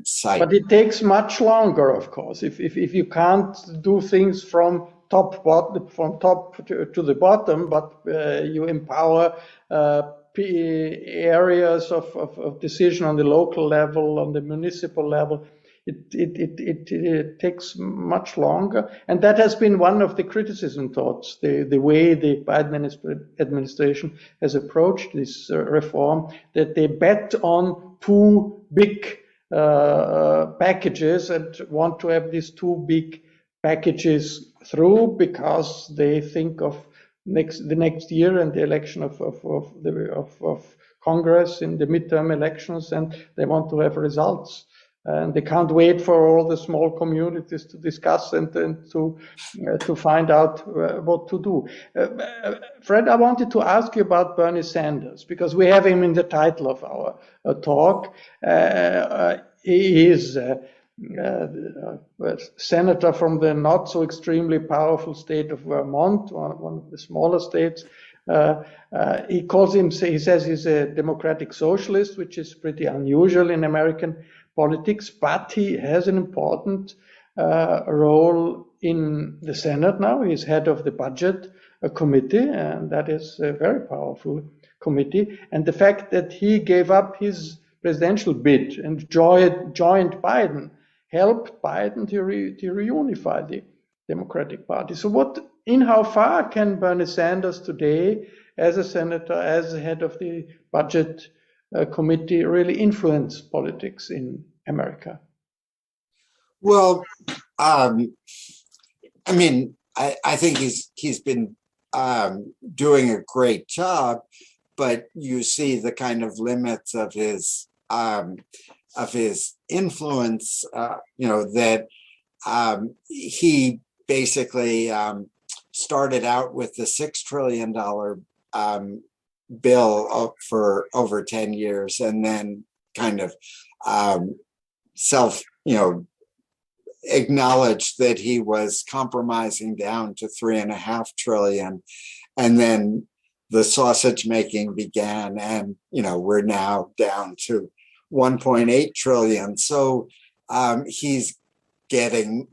site. But it takes much longer, of course. If you can't do things from top to the bottom, but you empower areas of decision on the local level, on the municipal level, it takes much longer. And that has been one of the criticism thoughts, the way the Biden administration has approached this reform, that they bet on two big packages and want to have these two big packages through because they think of the next year and the election of Congress in the midterm elections, and they want to have results. And they can't wait for all the small communities to discuss and to find out what to do. Fred, I wanted to ask you about Bernie Sanders, because we have him in the title of our talk. He is a senator from the not so extremely powerful state of Vermont, one of the smaller states. He says he's a democratic socialist, which is pretty unusual in American politics, but he has an important role in the Senate now. He's head of the budget committee, and that is a very powerful committee. And the fact that he gave up his presidential bid and joined Biden helped Biden to reunify the Democratic Party. So how far can Bernie Sanders today, as a senator, as head of the budget committee, really influence politics in America? Well, I mean, I think he's been doing a great job, but you see the kind of limits of his influence. That he basically started out with the $6 trillion bill for over 10 years, and then kind of acknowledged that he was compromising down to $3.5 trillion, and then the sausage making began, and we're now down to 1.8 trillion. So he's getting,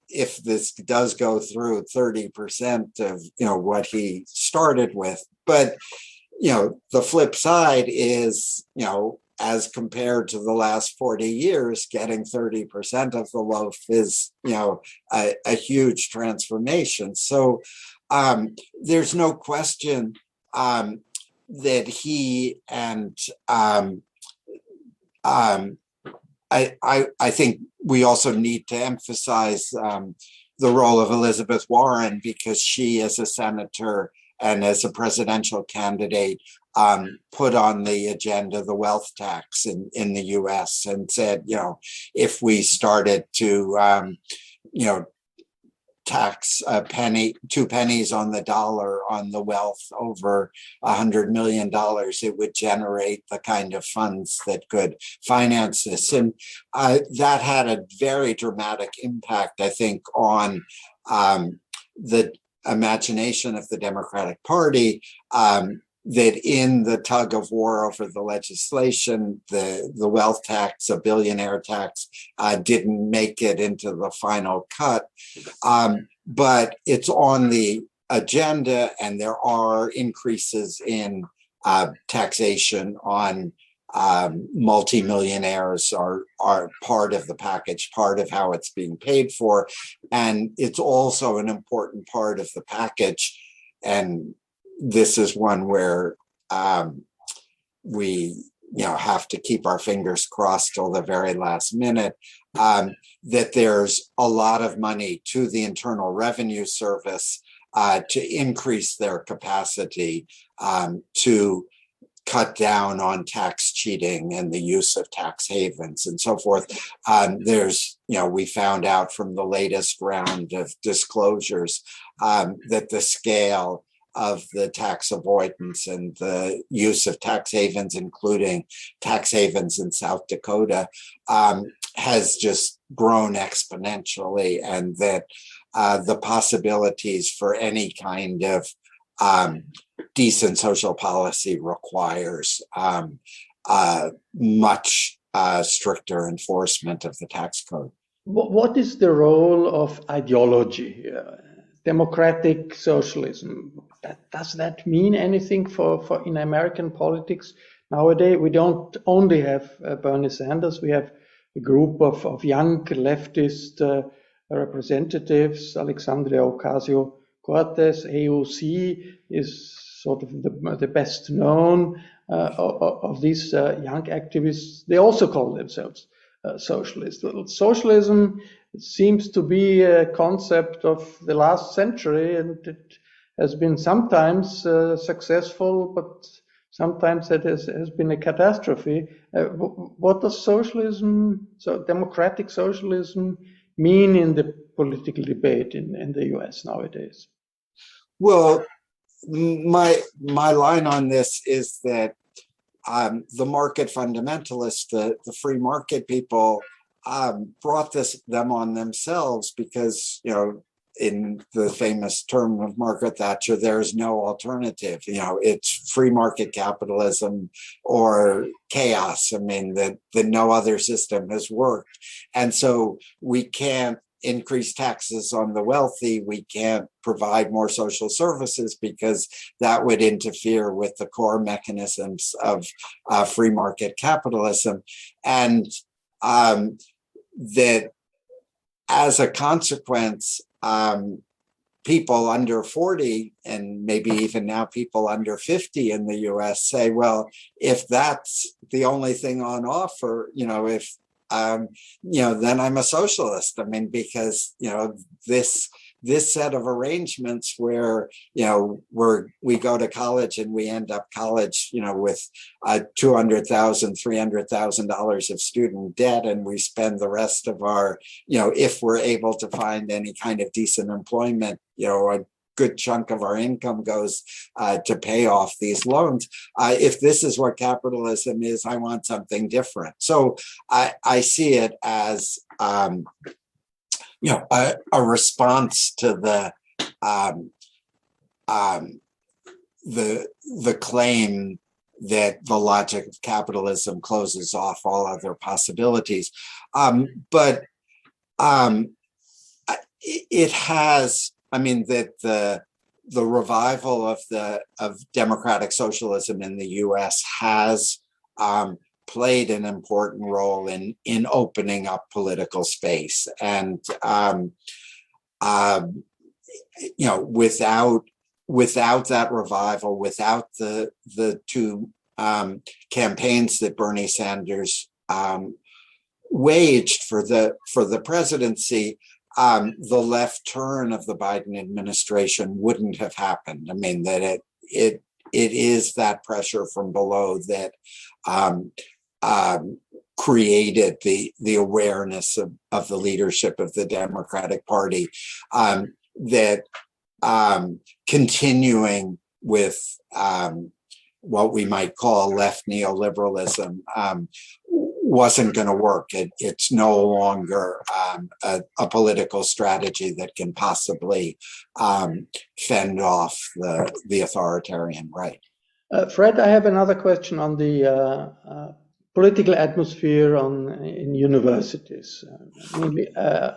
if this does go through, 30% of what he started with. But the flip side is, as compared to the last 40 years, getting 30% of the loaf is, a huge transformation. So there's no question that he and I think we also need to emphasize the role of Elizabeth Warren, because she, as a senator and as a presidential candidate, put on the agenda the wealth tax in the US, and said, if we started to, tax two pennies on the dollar on the wealth over $100 million, it would generate the kind of funds that could finance this. And that had a very dramatic impact, I think, on the imagination of the Democratic Party, that in the tug of war over the legislation, the wealth tax, a billionaire tax, didn't make it into the final cut. But it's on the agenda, and there are increases in taxation on multimillionaires are part of the package, part of how it's being paid for. And it's also an important part of the package. And this is one where we have to keep our fingers crossed till the very last minute, that there's a lot of money to the Internal Revenue Service to increase their capacity to cut down on tax cheating and the use of tax havens and so forth. There's, we found out from the latest round of disclosures that the scale of the tax avoidance and the use of tax havens, including tax havens in South Dakota, has just grown exponentially, and that the possibilities for any kind of decent social policy requires much stricter enforcement of the tax code. What is the role of ideology? Democratic socialism, does that mean anything for in American politics nowadays? We don't only have Bernie Sanders, we have a group of young leftist representatives. Alexandria OcasioCortez, AOC, is sort of the best known of these young activists. They also call themselves socialists. Socialism seems to be a concept of the last century, and it has been sometimes successful, but sometimes it has been a catastrophe. What does socialism, so democratic socialism, mean in the political debate in the US nowadays? Well, my line on this is that the market fundamentalists, the free market people, brought them on themselves, because in the famous term of Margaret Thatcher, there is no alternative. It's free market capitalism or chaos. I mean, that no other system has worked, and so we can't increase taxes on the wealthy. We can't provide more social services, because that would interfere with the core mechanisms of free market capitalism. And that as a consequence, people under 40, and maybe even now people under 50 in the US, say, well, if that's the only thing on offer, if then I'm a socialist. I mean, because this set of arrangements where we go to college and we end up college with $200,000, $300,000 of student debt, and we spend the rest of our if we're able to find any kind of decent employment, a good chunk of our income goes to pay off these loans. If this is what capitalism is, I want something different. So I see it as a response to the claim that the logic of capitalism closes off all other possibilities, but it has. I mean, that the revival of democratic socialism in the U.S. has played an important role in opening up political space, and without that revival, without the two campaigns that Bernie Sanders waged for the presidency, the left turn of the Biden administration wouldn't have happened. I mean, that it is that pressure from below that created the awareness of the leadership of the Democratic Party, that continuing with what we might call left neoliberalism wasn't going to work. It's no longer a political strategy that can possibly fend off the authoritarian right. Fred, I have another question on the political atmosphere in universities, mainly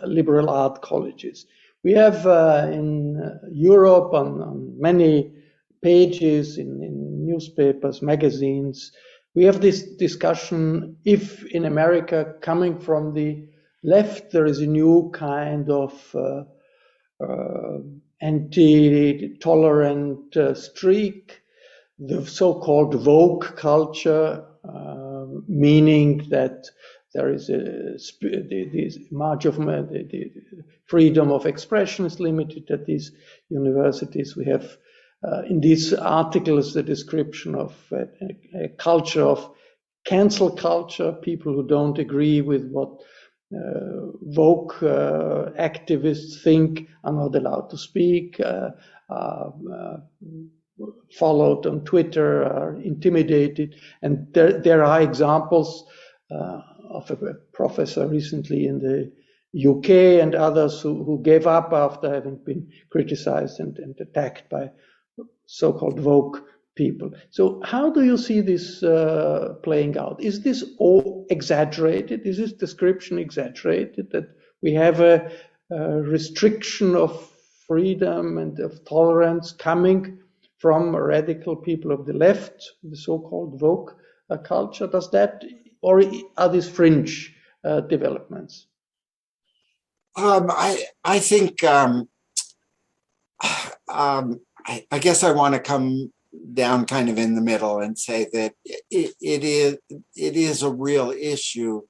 liberal art colleges. We have in Europe on many pages in newspapers, magazines, we have this discussion if in America, coming from the left, there is a new kind of anti-tolerant streak, the so-called woke culture, meaning that there is the freedom of expression is limited at these universities. We have in these articles the description of a culture of cancel culture. People who don't agree with what woke activists think are not allowed to speak, followed on Twitter, are intimidated. And there are examples of a professor recently in the UK and others who gave up after having been criticized and attacked by so-called woke people. So how do you see this playing out? Is this all exaggerated? Is this description exaggerated, that we have a restriction of freedom and of tolerance coming from radical people of the left, the so-called woke culture? Does that, or are these fringe developments? I think I guess I want to come down kind of in the middle and say that it is a real issue,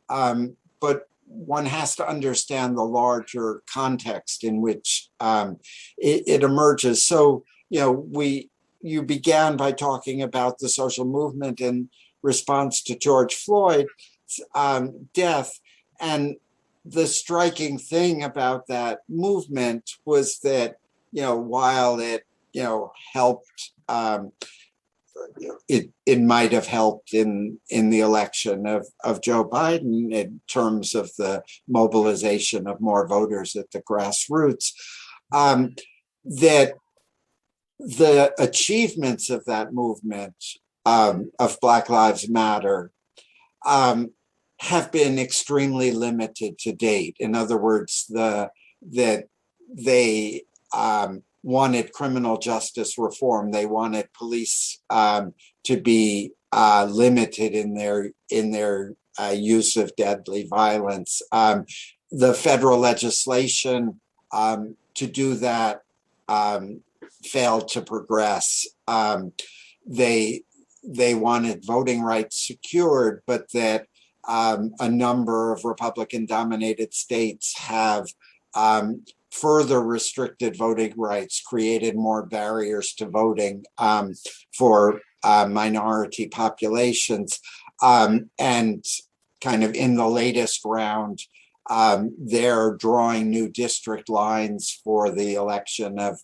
but one has to understand the larger context in which it emerges. So, you began by talking about the social movement in response to George Floyd's death, and the striking thing about that movement was that, while it helped, it might have helped in the election of Joe Biden in terms of the mobilization of more voters at the grassroots, that the achievements of that movement of Black Lives Matter have been extremely limited to date. In other words, that they wanted criminal justice reform. They wanted police to be limited in their use of deadly violence. The federal legislation to do that failed to progress. They wanted voting rights secured, but that a number of Republican-dominated states have further restricted voting rights, created more barriers to voting for minority populations. And kind of in the latest round, they're drawing new district lines for the election of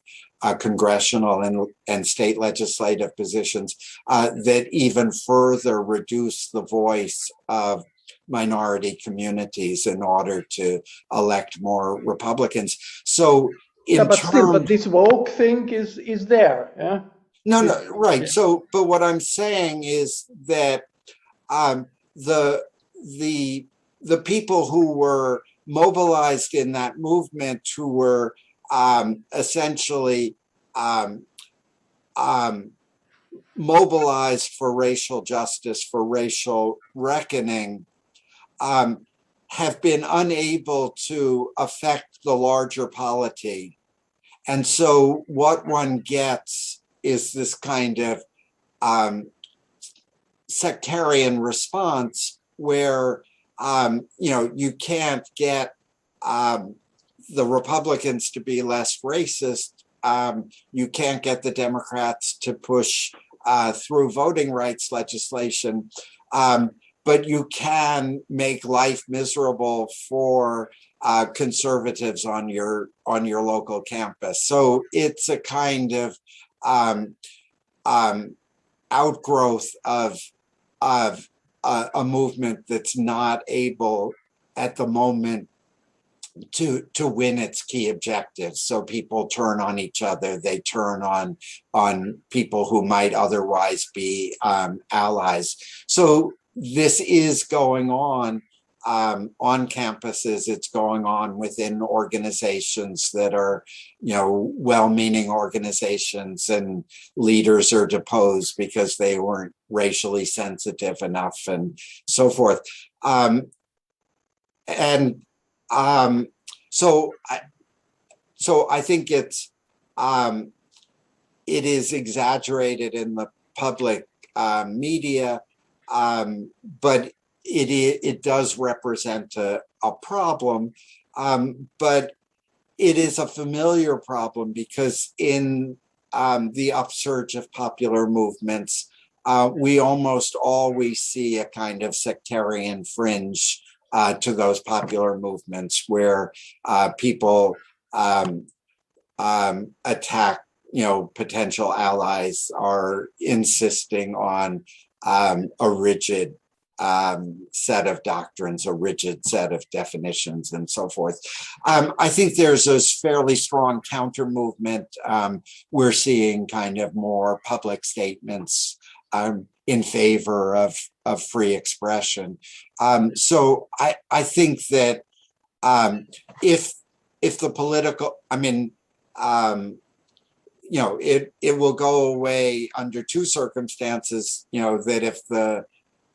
congressional and state legislative positions that even further reduce the voice of minority communities in order to elect more Republicans. So but this woke thing is there. Yeah. No, right. Yeah. So, but what I'm saying is that the people who were mobilized in that movement, who were essentially mobilized for racial justice, for racial reckoning, have been unable to affect the larger polity. And so what one gets is this kind of sectarian response where, you can't get the Republicans to be less racist. You can't get the Democrats to push through voting rights legislation. But you can make life miserable for conservatives on your local campus. So it's a kind of outgrowth of a movement that's not able at the moment to win its key objectives. So people turn on each other. They turn on people who might otherwise be allies. So this is going on campuses. It's going on within organizations that are, well-meaning organizations, and leaders are deposed because they weren't racially sensitive enough, and so forth. So I think it is exaggerated in the public media, but it does represent a problem, but it is a familiar problem because in the upsurge of popular movements, we almost always see a kind of sectarian fringe to those popular movements where people attack, potential allies, are insisting on a rigid set of doctrines, a rigid set of definitions, and so forth. I think there's this fairly strong counter movement. We're seeing kind of more public statements in favor of free expression. So I think that if the political, it will go away under two circumstances, that if the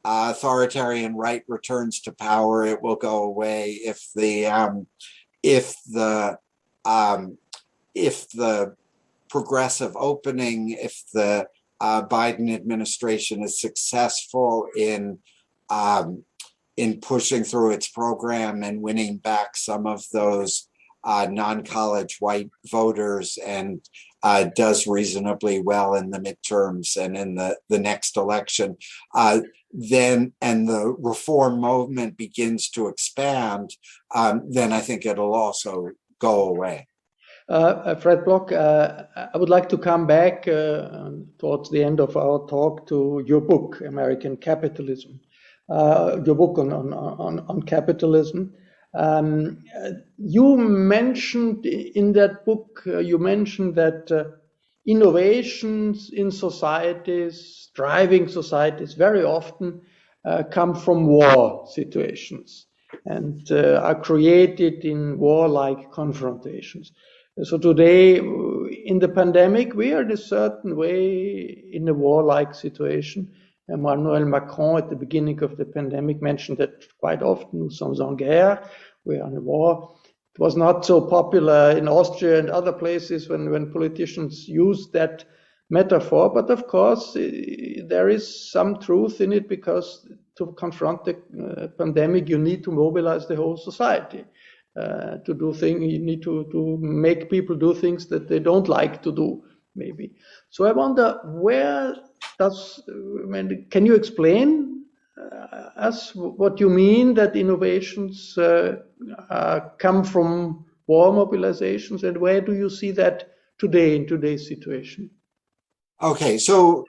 authoritarian right returns to power, it will go away. If the progressive opening, if the Biden administration is successful in pushing through its program and winning back some of those non-college white voters, and does reasonably well in the midterms and in the next election, then, and the reform movement begins to expand, then I think it'll also go away. Fred Block, I would like to come back towards the end of our talk to your book, American Capitalism, your book on capitalism. You mentioned in that book, that innovations in societies, driving societies, very often come from war situations and are created in warlike confrontations. So today, in the pandemic, we are in a certain way in a warlike situation. Emmanuel Macron, at the beginning of the pandemic, mentioned that quite often, nous sommes en guerre, we are in a war. It was not so popular in Austria and other places when politicians used that metaphor, but of course, there is some truth in it, because to confront the pandemic, you need to mobilize the whole society to do things. You need to make people do things that they don't like to do, maybe. So I wonder, can you explain us what you mean that innovations come from war mobilizations, and where do you see that today in today's situation? Okay, so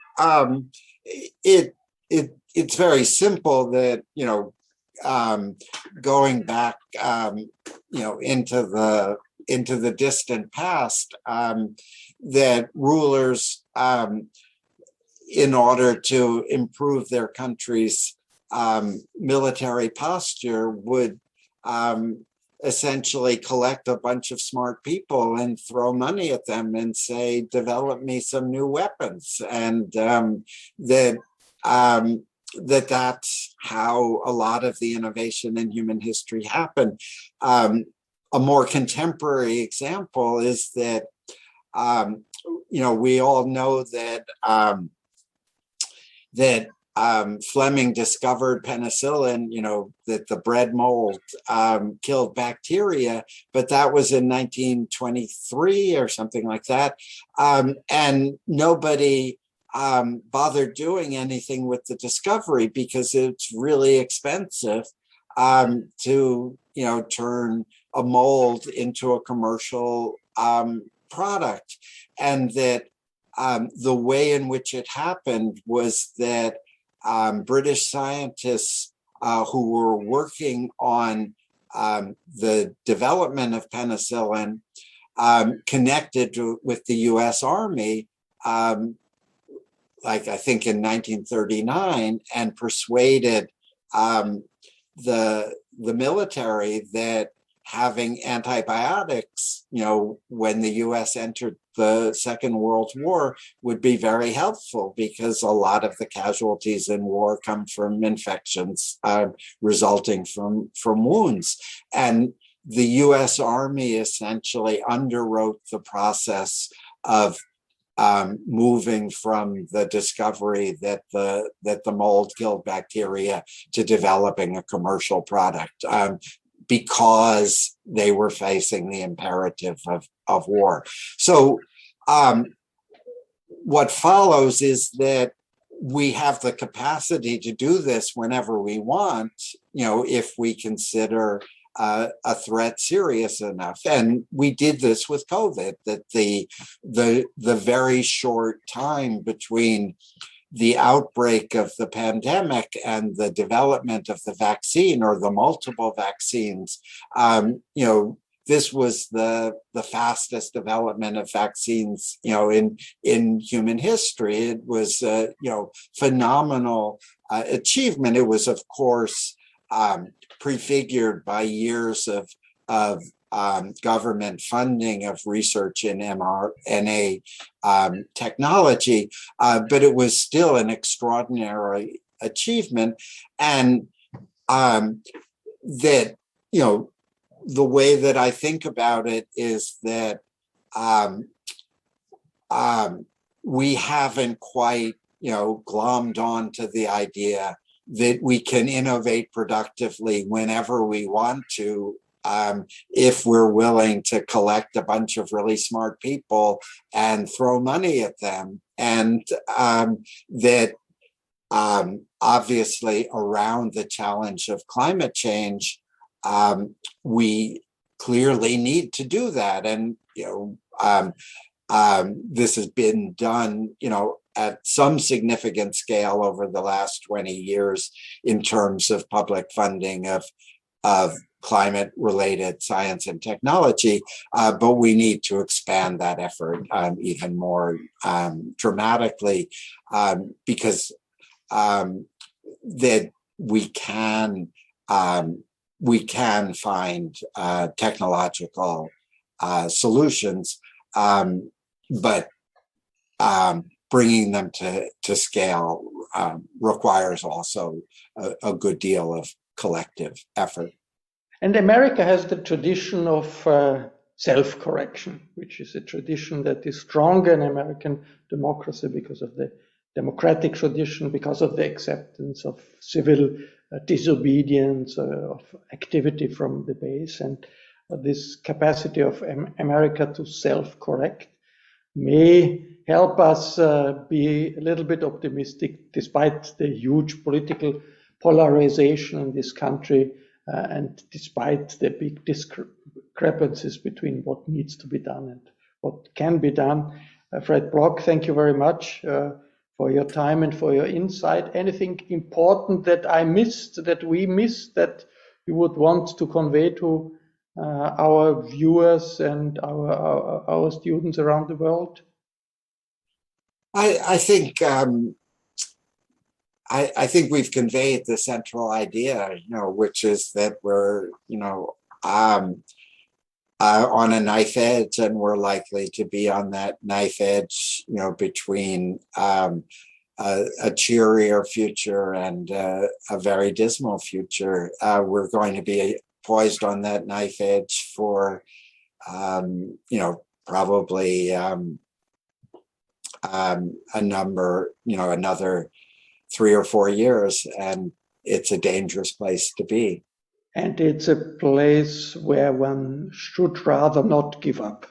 it's very simple that, going back into the distant past, that rulers, in order to improve their country's military posture, would essentially collect a bunch of smart people and throw money at them and say, develop me some new weapons. And that's how a lot of the innovation in human history happened. A more contemporary example is that, we all know that Fleming discovered penicillin, that the bread mold killed bacteria, but that was in 1923 or something like that. And nobody bothered doing anything with the discovery because it's really expensive to, turn a mold into a commercial product. And that the way in which it happened was that British scientists who were working on the development of penicillin connected with the US Army, like I think in 1939, and persuaded the military that having antibiotics, when the US entered the Second World War, would be very helpful, because a lot of the casualties in war come from infections resulting from wounds. And the US Army essentially underwrote the process of moving from the discovery that the mold killed bacteria to developing a commercial product, because they were facing the imperative of war. So what follows is that we have the capacity to do this whenever we want, if we consider a threat serious enough. And we did this with COVID, that the very short time between the outbreak of the pandemic and the development of the vaccine, or the multiple vaccines, this was the fastest development of vaccines, in human history. It was phenomenal achievement. It was, of course, prefigured by years of government funding of research in mRNA technology, but it was still an extraordinary achievement. And that, the way that I think about it is that we haven't quite, glommed onto the idea that we can innovate productively whenever we want to, if we're willing to collect a bunch of really smart people and throw money at them. And that obviously around the challenge of climate change, we clearly need to do that. And, this has been done, at some significant scale over the last 20 years in terms of public funding of climate-related science and technology, but we need to expand that effort even more dramatically, because that we can find technological solutions, but bringing them to scale requires also a good deal of collective effort. And America has the tradition of self-correction, which is a tradition that is stronger in American democracy because of the democratic tradition, because of the acceptance of civil disobedience, of activity from the base, and this capacity of America to self-correct may help us be a little bit optimistic despite the huge political polarization in this country and despite the big discrepancies between what needs to be done and what can be done. Fred Block, thank you very much for your time and for your insight. Anything important that I missed, that we missed, that you would want to convey to our viewers and our students around the world? I think I think we've conveyed the central idea, which is that we're, on a knife edge, and we're likely to be on that knife edge, between a cheerier future and a very dismal future. We're going to be poised on that knife edge for, probably a number, another 3 or 4 years, and it's a dangerous place to be. And it's a place where one should rather not give up.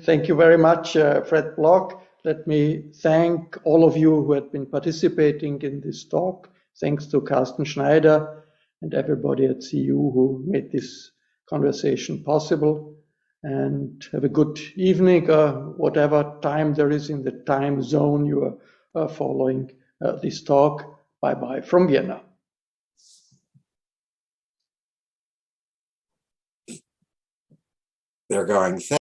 Thank you very much, Fred Block. Let me thank all of you who had been participating in this talk. Thanks to Carsten Schneider and everybody at CEU who made this conversation possible. And have a good evening, whatever time there is in the time zone you are following this talk. Bye-bye from Vienna. They're going,